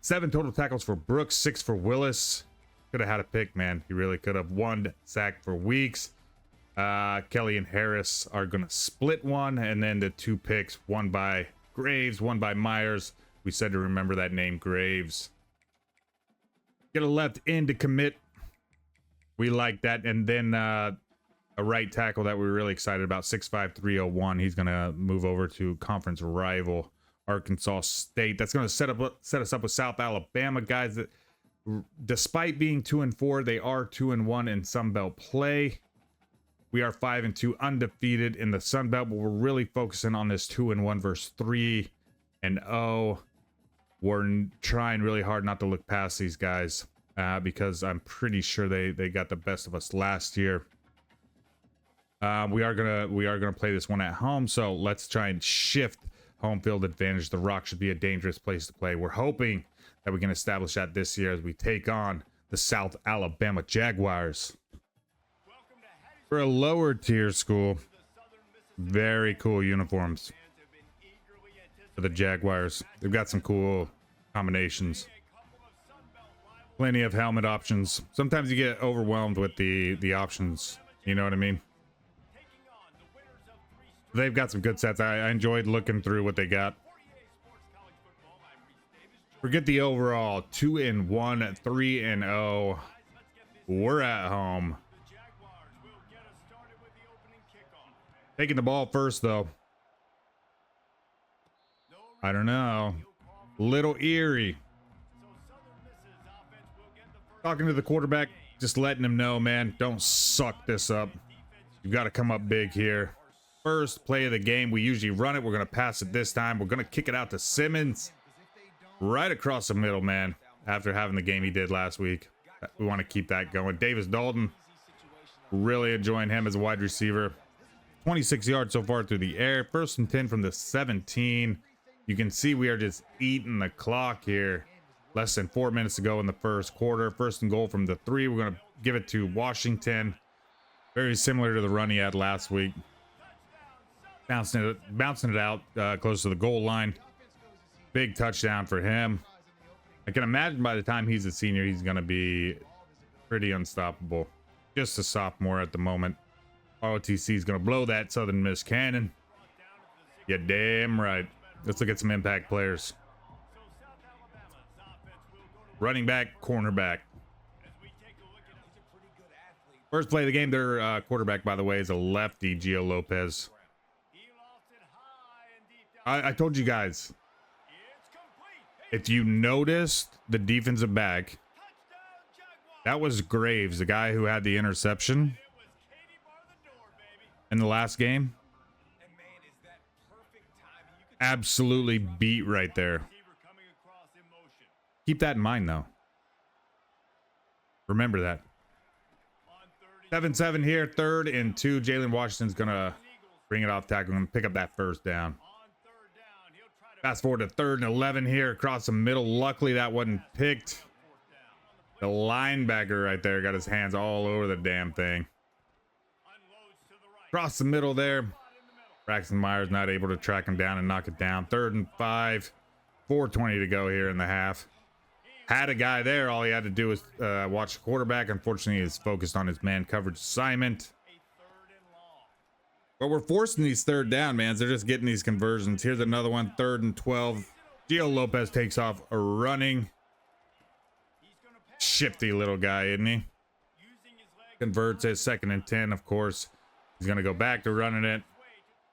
7 total tackles for Brooks, 6 for Willis. Could have had a pick, man. He really could have. 1 sack for Weeks. Kelly and Harris are going to split one. And then the 2 picks, one by Graves, one by Myers. We said to remember that name, Graves. Get a left end to commit. We like that. And then a right tackle that we're really excited about, 6'5", 301. He's going to move over to conference rival Arkansas State. That's going to set us up with South Alabama guys that, despite being 2-4, they are 2-1 in Sun Belt play. We are 5-2 undefeated in the Sun Belt, but we're really focusing on this 2-1 versus 3-0. We're trying really hard not to look past these guys because I'm pretty sure they got the best of us last year. We are gonna play this one at home, so let's try and shift home field advantage. The Rock should be a dangerous place to play. We're hoping that we can establish that this year as we take on the South Alabama Jaguars. For a lower tier school, very cool uniforms for the Jaguars. They've got some cool combinations. Plenty of helmet options. Sometimes you get overwhelmed with the options. You know what I mean? They've got some good sets. I enjoyed looking through what they got. Forget the overall 2-1, 3-0. We're at home. Taking the ball first, though. I don't know. Little eerie. Talking to the quarterback, just letting him know, man, don't suck this up. You've got to come up big here. First play of the game. We usually run it. We're going to pass it this time. We're going to kick it out to Simmons. Right across the middle, man. After having the game he did last week. We want to keep that going. Davis Dalton. Really enjoying him as a wide receiver. 26 yards so far through the air. 1st and 10 from the 17. You can see we are just eating the clock here. Less than 4 minutes to go in the first quarter. 1st and goal from the 3. We're going to give it to Washington. Very similar to the run he had last week. Bouncing it out close to the goal line. Big touchdown for him. I can imagine by the time he's a senior, he's going to be pretty unstoppable. Just a sophomore at the moment. ROTC is going to blow that Southern Miss cannon. Yeah, damn right. Let's look at some impact players. Running back, cornerback. First play of the game, their quarterback, by the way, is a lefty, Gio Lopez. I told you guys, if you noticed the defensive back, that was Graves, the guy who had the interception in the last game. Absolutely beat right there. Keep that in mind, though. Remember that. 7-7 here, 3rd and 2. Jalen Washington's going to bring it off tackle and pick up that first down. Fast forward to 3rd and 11 here across the middle. Luckily, that wasn't picked. The linebacker right there got his hands all over the damn thing. Across the middle there. Braxton Myers not able to track him down and knock it down. 3rd and 5. 4:20 to go here in the half. Had a guy there. All he had to do was watch the quarterback. Unfortunately, he's focused on his man coverage assignment. But we're forcing these 3rd down, man. They're just getting these conversions. Here's another one. 3rd and 12. Gio Lopez takes off running. Shifty little guy, isn't he? Converts his 2nd and 10, of course. He's going to go back to running it.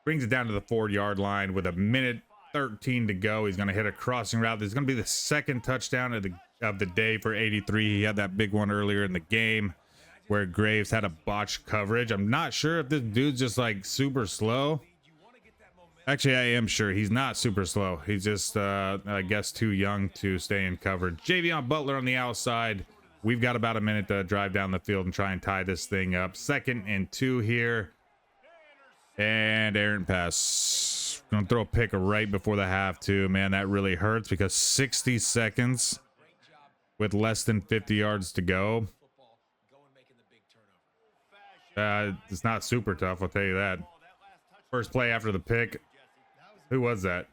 Brings it down to the 4-yard line with a minute 13 to go. He's going to hit a crossing route. This is going to be the second touchdown of the day for 83. He had that big one earlier in the game where Graves had a botched coverage. I'm not sure if this dude's just like super slow. Actually, I am sure he's not super slow. He's just, I guess, too young to stay in coverage. Javion Butler on the outside. We've got about a minute to drive down the field and try and tie this thing up. 2nd and 2 here. And errant pass. Gonna throw a pick right before the half, too. Man, that really hurts because 60 seconds with less than 50 yards to go. It's not super tough, I'll tell you that. First play after the pick. Who was that?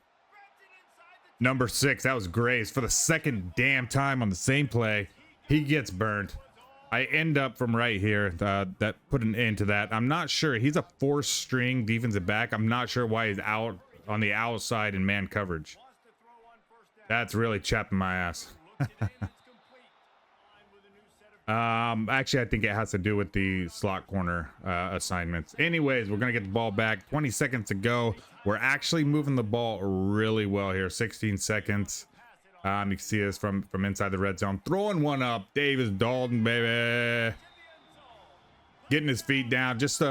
Number 6. That was Grace. For the second damn time on the same play, he gets burned. I end up from right here. That put an end to that. I'm not sure. He's a 4th-string defensive back. I'm not sure why he's out on the outside in man coverage. That's really chapping my ass. Actually, I think it has to do with the slot corner assignments. Anyways, we're gonna get the ball back. 20 seconds to go. We're actually moving the ball really well here. 16 seconds. You can see this from inside the red zone. Throwing one up. Davis Dalton, baby. Getting his feet down. Just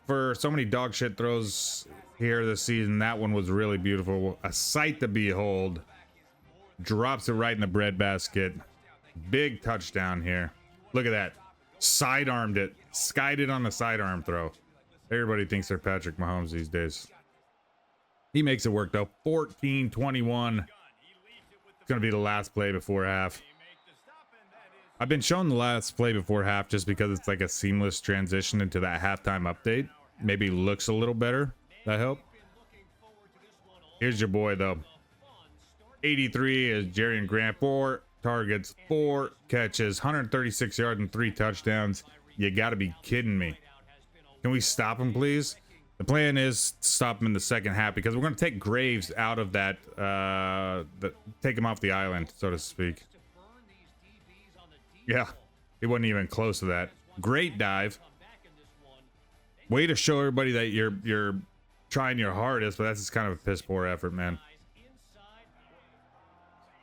for so many dog shit throws here this season, that one was really beautiful. A sight to behold. Drops it right in the breadbasket. Big touchdown here. Look at that. Sidearmed it. Skied it on the sidearm throw. Everybody thinks they're Patrick Mahomes these days. He makes it work though. 14-21. It's going to be the last play before half. I've been showing the last play before half just because it's like a seamless transition into that halftime update. Maybe looks a little better. That help? Here's your boy though. 83 is Jerry Grant. 4 targets, 4 catches, 136 yards and 3 touchdowns. You got to be kidding me. Can we stop him, please? The plan is to stop him in the second half because we're going to take Graves out of that, take him off the island, so to speak. Yeah, he wasn't even close to that. Great dive. Way to show everybody that you're trying your hardest, but that's just kind of a piss poor effort, man.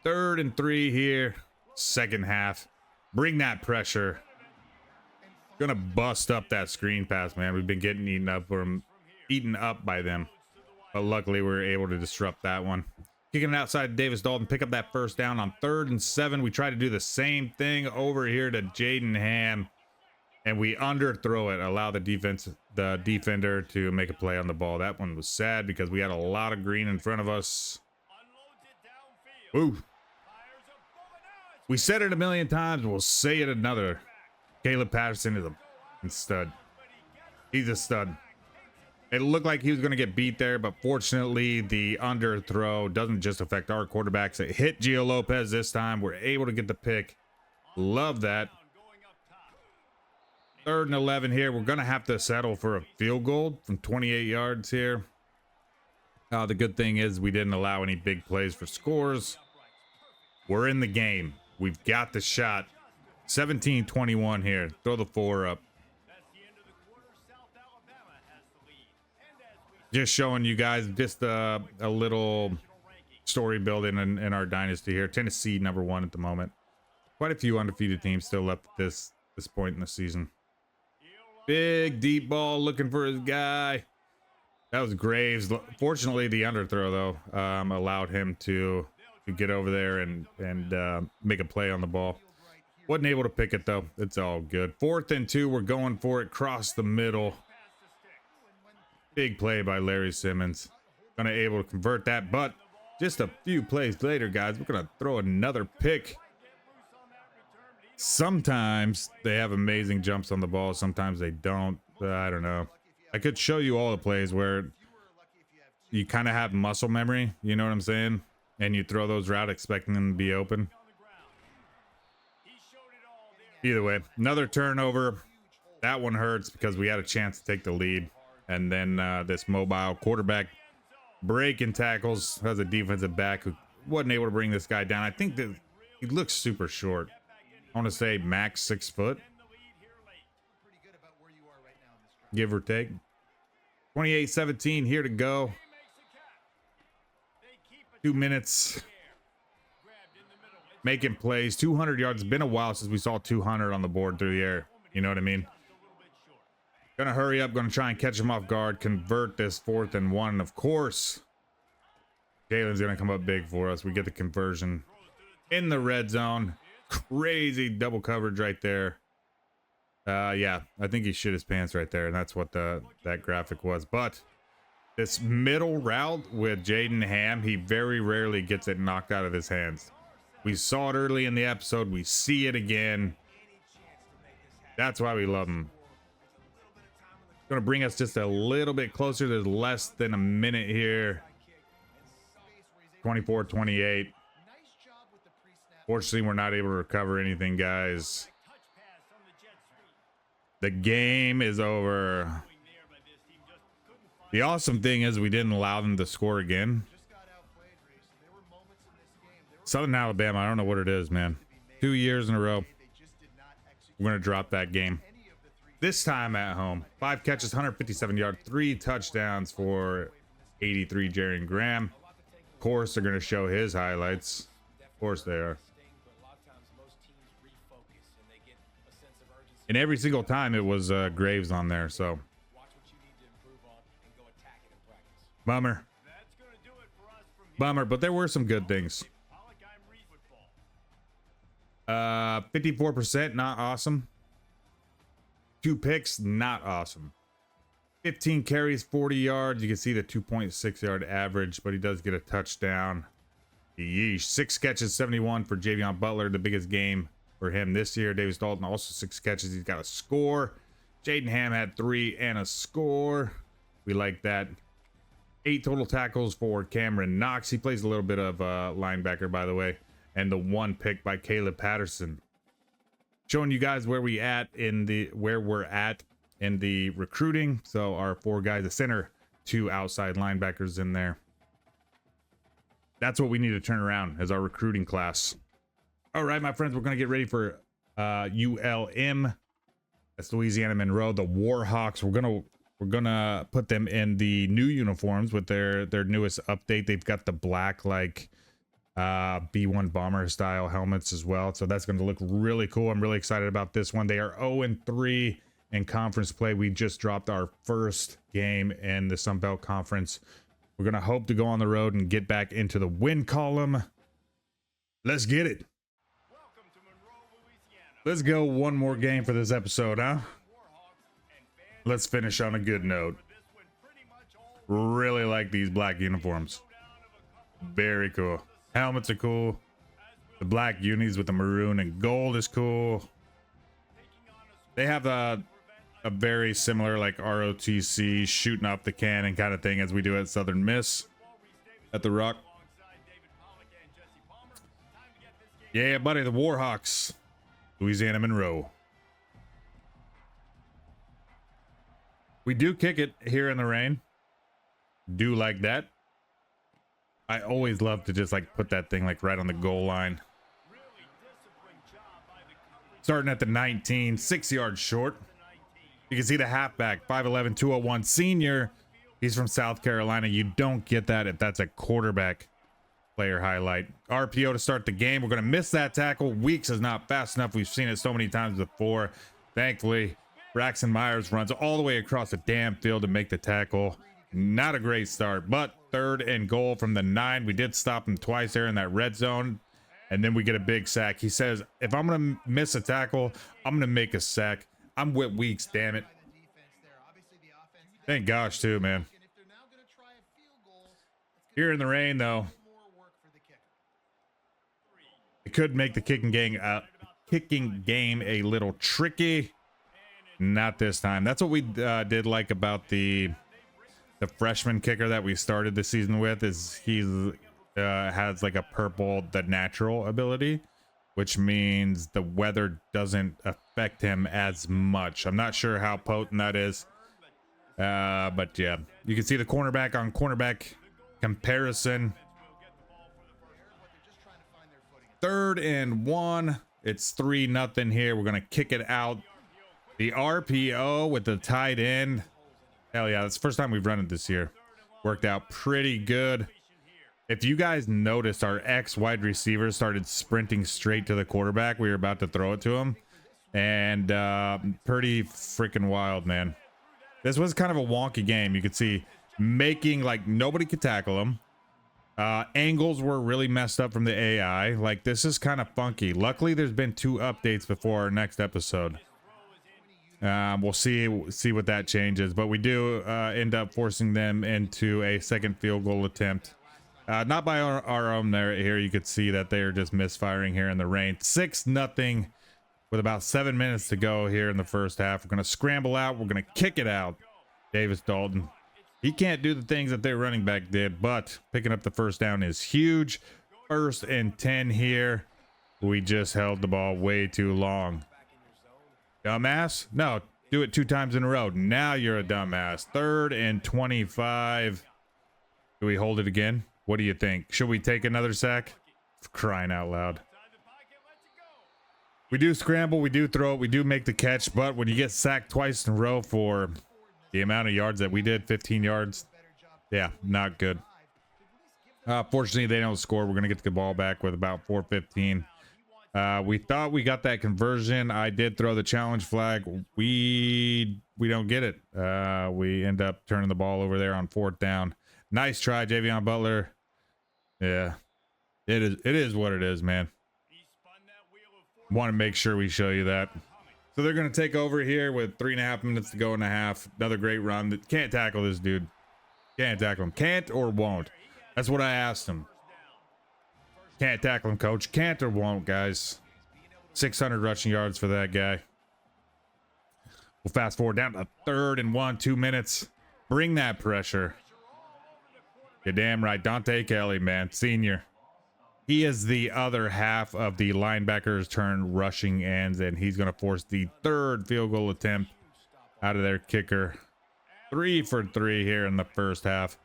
3rd and 3 here. Second half. Bring that pressure. Gonna bust up that screen pass, man. We've been getting eaten up by them. But luckily we were able to disrupt that one. Kicking it outside Davis Dalton. Pick up that first down on 3rd and 7. We try to do the same thing over here to Jaden Ham. And we underthrow it. Allow the defender to make a play on the ball. That one was sad because we had a lot of green in front of us. Woo. We said it a million times. We'll say it another. Caleb Patterson is a stud. He's a stud. It looked like he was going to get beat there, but fortunately, the underthrow doesn't just affect our quarterbacks. It hit Gio Lopez this time. We're able to get the pick. Love that. 3rd and 11 here. We're going to have to settle for a field goal from 28 yards here. The good thing is we didn't allow any big plays for scores. We're in the game. We've got the shot. 17-21 here. Throw the 4 up. Just showing you guys just a little story building in our dynasty here. Tennessee #1 at the moment. Quite a few undefeated teams still left at this point in the season. Big deep ball looking for his guy. That was Graves. Fortunately, the underthrow though allowed him to get over there and make a play on the ball. Wasn't able to pick it though. It's all good. 4th and 2. We're going for it. Cross the middle. Big play by Larry Simmons. Gonna able to convert that, but just a few plays later, guys, we're gonna throw another pick. Sometimes they have amazing jumps on the ball. Sometimes they don't. I don't know. I could show you all the plays where you kind of have muscle memory. You know what I'm saying? And you throw those routes expecting them to be open. Either way, another turnover. That one hurts because we had a chance to take the lead. And then this mobile quarterback breaking tackles has a defensive back who wasn't able to bring this guy down. I think that he looks super short. I want to say max 6 foot. Give or take. 28-17 here to go. 2 minutes. Making plays, 200 yards. It's been a while since we saw 200 on the board through the air. You know what I mean? Gonna hurry up, gonna try and catch him off guard, convert this 4th and 1. Of course, Jalen's gonna come up big for us. We get the conversion in the red zone. Crazy double coverage right there. Yeah, I think he shit his pants right there, and that's what that graphic was. But this middle route with Jaden Ham, he very rarely gets it knocked out of his hands. We saw it early in the episode. We see it again. That's why we love him. Going to bring us just a little bit closer. There's less than a minute here. 24-28. Fortunately, we're not able to recover anything, guys. The game is over. The awesome thing is we didn't allow them to score again. Southern Alabama, I don't know what it is, man. 2 years in a row. We're going to drop that game. This time at home. 5 catches, 157 yards, 3 touchdowns for 83 Jaren Graham. Of course, they're going to show his highlights. Of course they are. And every single time it was Graves on there, so. Bummer. Bummer, but there were some good things. 54%, not awesome. 2 picks, not awesome. 15 carries, 40 yards. You can see the 2.6 yard average, but he does get a touchdown. Yeesh. 6 catches, 71 for Javion Butler, the biggest game for him this year. Davis Dalton also 6 catches. He's got a score. Jaden Ham had 3 and a score. We like that. 8 total tackles for Cameron Knox. He plays a little bit of linebacker, by the way. And the 1 pick by Caleb Patterson. Showing you guys where we're at in the recruiting. So our 4 guys, the center, 2 outside linebackers in there. That's what we need to turn around as our recruiting class. All right, my friends, we're gonna get ready for ULM. That's Louisiana Monroe, the Warhawks. We're gonna put them in the new uniforms with their newest update. They've got the black B1 bomber style helmets as well, so that's going to look really cool. I'm really excited about this one. They are 0-3 in conference play. We just dropped our first game in the Sun Belt Conference. We're going to hope to go on the road and get back into the win column. Let's get it. Let's go one more game for this episode, huh? Let's finish on a good note. Really like these black uniforms. Very cool. Helmets are cool. The black unis with the maroon and gold is cool. They have a very similar like ROTC shooting off the cannon kind of thing as we do at Southern Miss at the Rock. Yeah, buddy, the Warhawks, Louisiana Monroe. We do kick it here in the rain. Do like that. I always love to just like put that thing like right on the goal line. Starting at the 19, 6 yards short. You can see the halfback, 5'11", 201 senior. He's from South Carolina. You don't get that if that's a quarterback player highlight. RPO to start the game. We're going to miss that tackle. Weeks is not fast enough. We've seen it so many times before. Thankfully, Braxton Myers runs all the way across the damn field to make the tackle. Not a great start, but 3rd and goal from the 9. We did stop him twice there in that red zone, and then we get a big sack. He says, if I'm going to miss a tackle, I'm going to make a sack. I'm with Weeks, damn it. Thank gosh, too, man. Here in the rain, though, it could make the kicking game a little tricky. Not this time. That's what we did like about the freshman kicker that we started the season with. Is he has like a purple the natural ability, which means the weather doesn't affect him as much. I'm not sure how potent that is, but yeah, you can see the cornerback on cornerback comparison. 3rd and 1. It's 3-0 here. We're gonna kick it out. The RPO with the tight end. Hell yeah, that's the first time we've run it this year. Worked out pretty good. If you guys noticed, our ex wide receiver started sprinting straight to the quarterback. We were about to throw it to him, and pretty freaking wild, man. This was kind of a wonky game. You could see making like nobody could tackle him. Angles were really messed up from the AI. Like, this is kind of funky. Luckily, there's been 2 updates before our next episode. We'll see what that changes, but we do end up forcing them into a second field goal attempt. Not by our own there. Here you could see that they're just misfiring here in the rain. 6-0 with about 7 minutes to go here in the first half. We're going to scramble out. We're going to kick it out. Davis Dalton. He can't do the things that their running back did, but picking up the first down is huge. 1st and 10 here. We just held the ball way too long. Dumbass? No, do it 2 times in a row. Now you're a dumbass. 3rd and 25. Do we hold it again? What do you think? Should we take another sack? For crying out loud. We do scramble, we do throw it, we do make the catch, but when you get sacked twice in a row for the amount of yards that we did, 15 yards, yeah, not good. Fortunately, they don't score. We're going to get the ball back with about 4:15. We thought we got that conversion. I did throw the challenge flag. We don't get it. We end up turning the ball over there on 4th down. Nice try, Javion Butler. Yeah, it is what it is, man. Want to make sure we show you that. So they're going to take over here with 3.5 minutes to go in the half. Another great run. Can't tackle this dude. Can't tackle him. Can't or won't. That's what I asked him. Can't tackle him, coach. Can't or won't, guys. 600 rushing yards for that guy. We'll fast forward down to 3rd and 1, 2 minutes. Bring that pressure. You're damn right. Dante Kelly, man. Senior. He is the other half of the linebackers turn rushing ends, and he's going to force the 3rd field goal attempt out of their kicker. 3 for 3 here in the first half.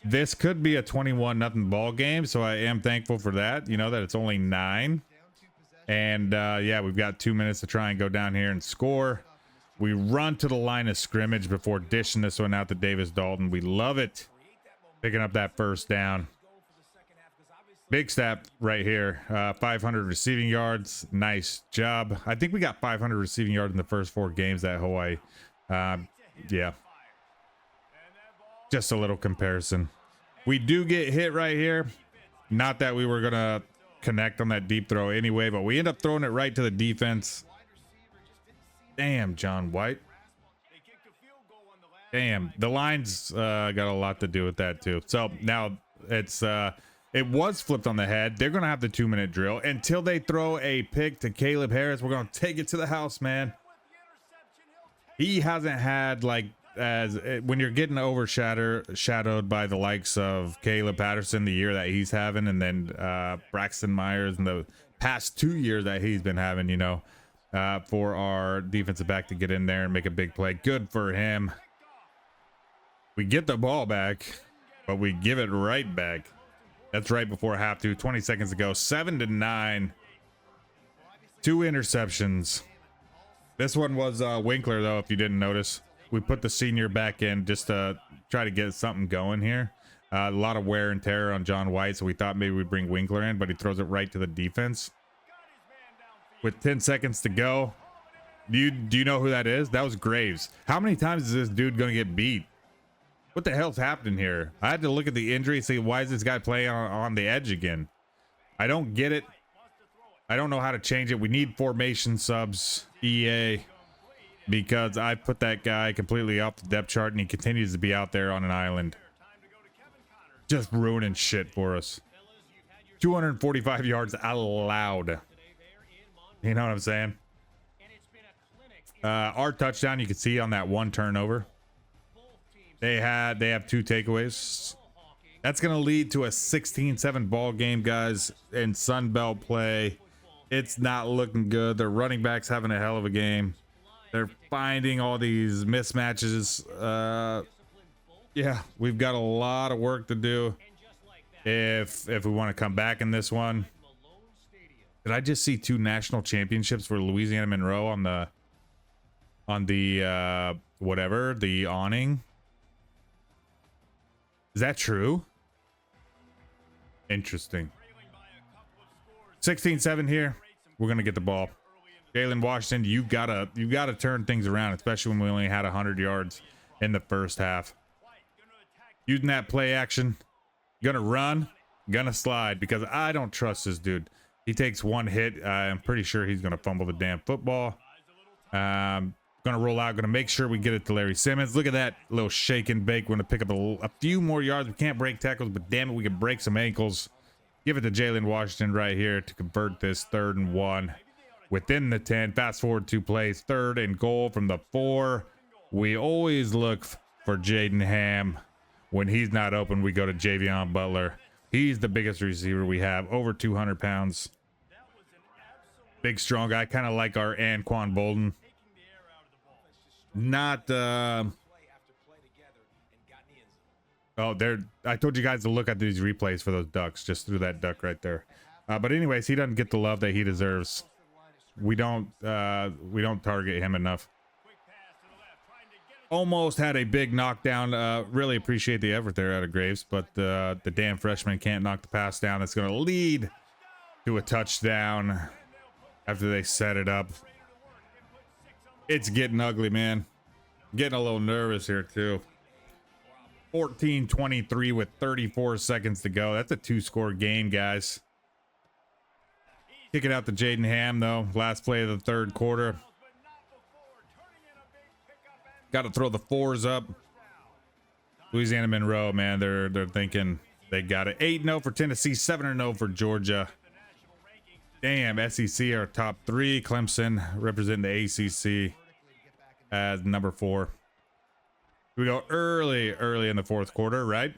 This could be a 21-0 ball game, so I am thankful for that. You know, that it's only 9. And yeah, we've got 2 minutes to try and go down here and score. We run to the line of scrimmage before dishing this one out to Davis Dalton. We love it. Picking up that first down. Big stat right here. 500 receiving yards. Nice job. I think we got 500 receiving yards in the first 4 games at Hawaii. Yeah. Just a little comparison. We do get hit right here. Not that we were going to connect on that deep throw anyway, but we end up throwing it right to the defense. Damn, John White. Damn, the line's got a lot to do with that too. So now it's it was flipped on the head. They're gonna have the 2-minute drill until they throw a pick to Caleb Harris. We're gonna take it to the house, man. He hasn't had like when you're getting overshadowed by the likes of Caleb Patterson the year that he's having, and then Braxton Myers in the past 2 years that he's been having, you know, for our defensive back to get in there and make a big play. Good for him. We get the ball back, but we give it right back. That's right before half two. 20 seconds to go. 7-9. 2 interceptions. This one was Winkler, though, if you didn't notice. We put the senior back in just to try to get something going here. A lot of wear and tear on John White, so we thought maybe we'd bring Winkler in, but he throws it right to the defense. With 10 seconds to go. Do you know who that is? That was Graves. How many times is this dude going to get beat? What the hell's happening here? I had to look at the injury, see why is this guy playing on the edge again? I don't get it. I don't know how to change it. We need formation subs, EA, because I put that guy completely off the depth chart and he continues to be out there on an island. Just ruining shit for us. 245 yards allowed. You know what I'm saying? Our touchdown, you can see on that 1 turnover. They have 2 takeaways. That's going to lead to a 16-7 ball game, guys, in Sun Belt play. It's not looking good. Their running back's having a hell of a game. They're finding all these mismatches. Yeah, we've got a lot of work to do if we want to come back in this one. Did I just see 2 national championships for Louisiana Monroe on the whatever, the awning? Is that true? Interesting. 16-7 here. We're gonna get the ball. Jalen Washington, you gotta turn things around, especially when we only had 100 yards in the first half. Using that play action, gonna run, gonna slide, because I don't trust this dude. He takes one hit. I'm pretty sure he's gonna fumble the damn football. Gonna roll out, gonna make sure we get it to Larry Simmons. Look at that little shake and bake. We're gonna pick up a few more yards. We can't break tackles, but damn it, we can break some ankles. Give it to Jalen Washington right here to convert this 3rd and 1 within the 10. Fast forward 2 plays, 3rd and goal from the 4. We always look for Jaden Ham. When he's not open, we go to Javion Butler. He's the biggest receiver we have, over 200 pounds. Big, strong guy, kind of like our Anquan Bolden. Not oh, there, I told you guys to look at these replays for those ducks. Just threw that duck right there. But anyways, he doesn't get the love that he deserves. We don't target him enough. Almost had a big knockdown. Really appreciate the effort there out of Graves, but the damn freshman can't knock the pass down. It's going to lead to a touchdown after they set it up. It's getting ugly, man. Getting a little nervous here too. 14-23 with 34 seconds to go. That's a 2-score game, guys. Kick it out to Jaden Ham, though. Last play of the 3rd quarter. Got to throw the 4s up. Louisiana Monroe, man, they're thinking they got it. 8-0 for Tennessee, 7-0 for Georgia. Damn, SEC are top 3. Clemson representing the ACC as number 4. We go early in the 4th quarter, right?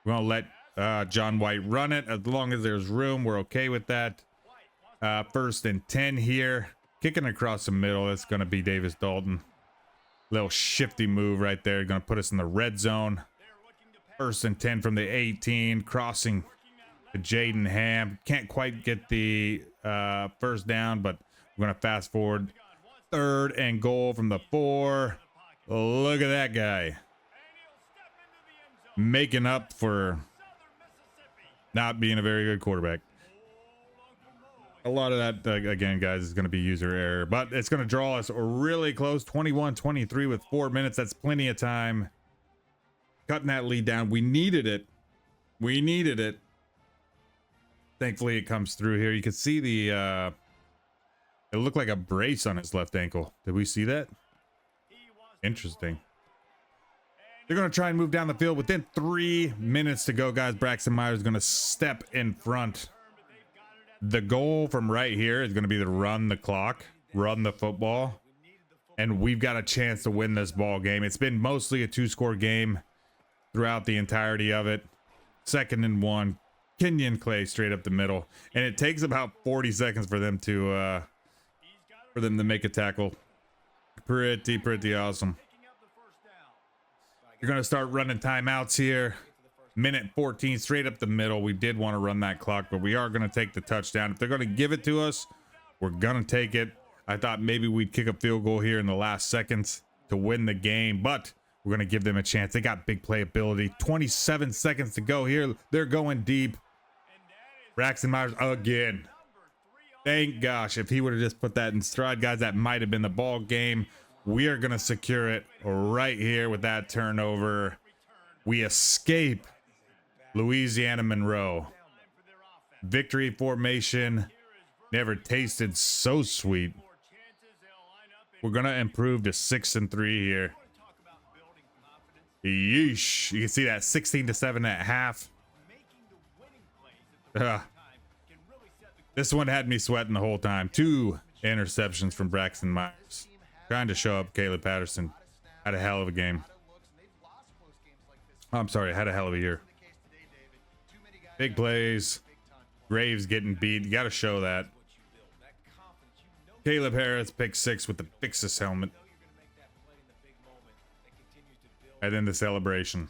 We're gonna let John White run it as long as there's room. We're okay with that. 1st and 10 here, kicking across the middle. It's gonna be Davis Dalton. Little shifty move right there, gonna put us in the red zone. 1st and 10 from the 18, crossing to Jaden Ham. Can't quite get the 1st down, but we're gonna fast forward. 3rd and goal from the 4. Look at that guy making up for not being a very good quarterback. A lot of that, again, guys, is going to be user error, but it's going to draw us really close. 21-23 with 4 minutes. That's plenty of time. Cutting that lead down. We needed it. We needed it. Thankfully, it comes through here. You can see the, it looked like a brace on his left ankle. Did we see that? Interesting. They're going to try and move down the field within 3 minutes to go, guys. Braxton Myers is going to step in front. The goal from right here is going to be to run the clock, run the football, and we've got a chance to win this ball game. It's been mostly a 2-score game throughout the entirety of it. 2nd and 1. Kenyon Clay straight up the middle, and it takes about 40 seconds for them to make a tackle. Pretty awesome. You're gonna start running timeouts here. Minute 14 straight up the middle. We did want to run that clock, but we are gonna take the touchdown. If they're gonna give it to us, we're gonna take it. I thought maybe we'd kick a field goal here in the last seconds to win the game, but we're gonna give them a chance. They got big playability. 27 seconds to go here. They're going deep. Braxton Myers again. Thank gosh, if he would have just put that in stride, guys, that might have been the ball game. We are going to secure it right here with that turnover. We escape Louisiana Monroe. Victory formation. Never tasted so sweet. We're going to improve to 6-3 here. Yeesh. You can see that 16-7 at half. This one had me sweating the whole time. 2 interceptions from Braxton Myers. Trying to show up. Caleb Patterson had a hell of a game. I'm sorry, had a hell of a year. Big plays. Graves getting beat. You got to show that. Caleb Harris, pick 6 with the Fixus helmet. And then the celebration.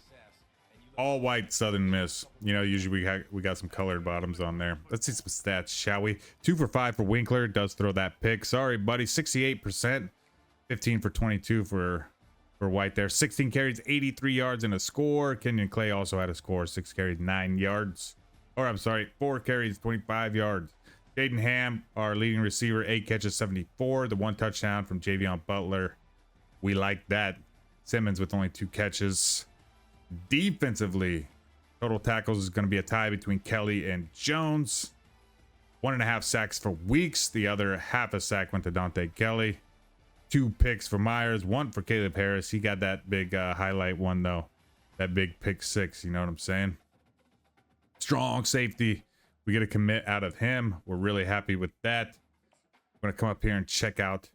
All white Southern Miss. You know, usually we got some colored bottoms on there. Let's see some stats, shall we? 2 for 5 for Winkler. Does throw that pick. Sorry, buddy. 68%. 15 for 22 for White there. 16 carries, 83 yards and a score. Kenyon Clay also had a score. 6 carries, 9 yards. Or I'm sorry, 4 carries, 25 yards. Jaden Ham, our leading receiver, 8 catches, 74. The 1 touchdown from Javion Butler. We like that. Simmons with only 2 catches. Defensively, total tackles is going to be a tie between Kelly and Jones. 1.5 sacks for Weeks. The other half a sack went to Dante Kelly. 2 picks for Myers. 1 for Caleb Harris. He got that big highlight one, though. That big pick 6. You know what I'm saying? Strong safety. We get a commit out of him. We're really happy with that. I'm going to come up here and check out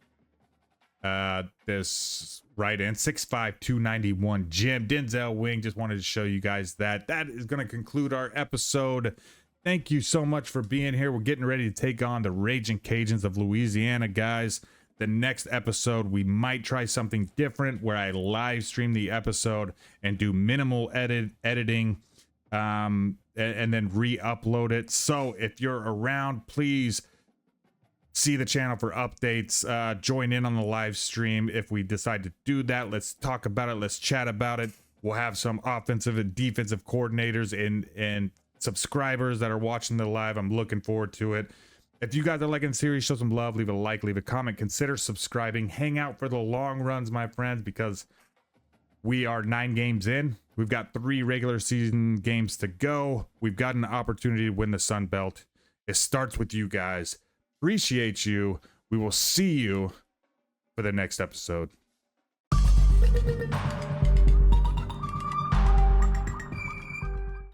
this right end. 6'5", 291 Jim. Denzel Wing. Just wanted to show you guys that. That is going to conclude our episode. Thank you so much for being here. We're getting ready to take on the Raging Cajuns of Louisiana, guys. The next episode, we might try something different where I live stream the episode and do minimal editing and then re-upload it. So if you're around, please see the channel for updates. Join in on the live stream if we decide to do that. Let's talk about it. Let's chat about it. We'll have some offensive and defensive coordinators and subscribers that are watching the live. I'm looking forward to it. If you guys are liking the series, show some love, leave a like, leave a comment, consider subscribing, hang out for the long runs, my friends, because we are 9 games in. We've got 3 regular season games to go. We've got an opportunity to win the Sun Belt. It starts with you guys. Appreciate you. We will see you for the next episode.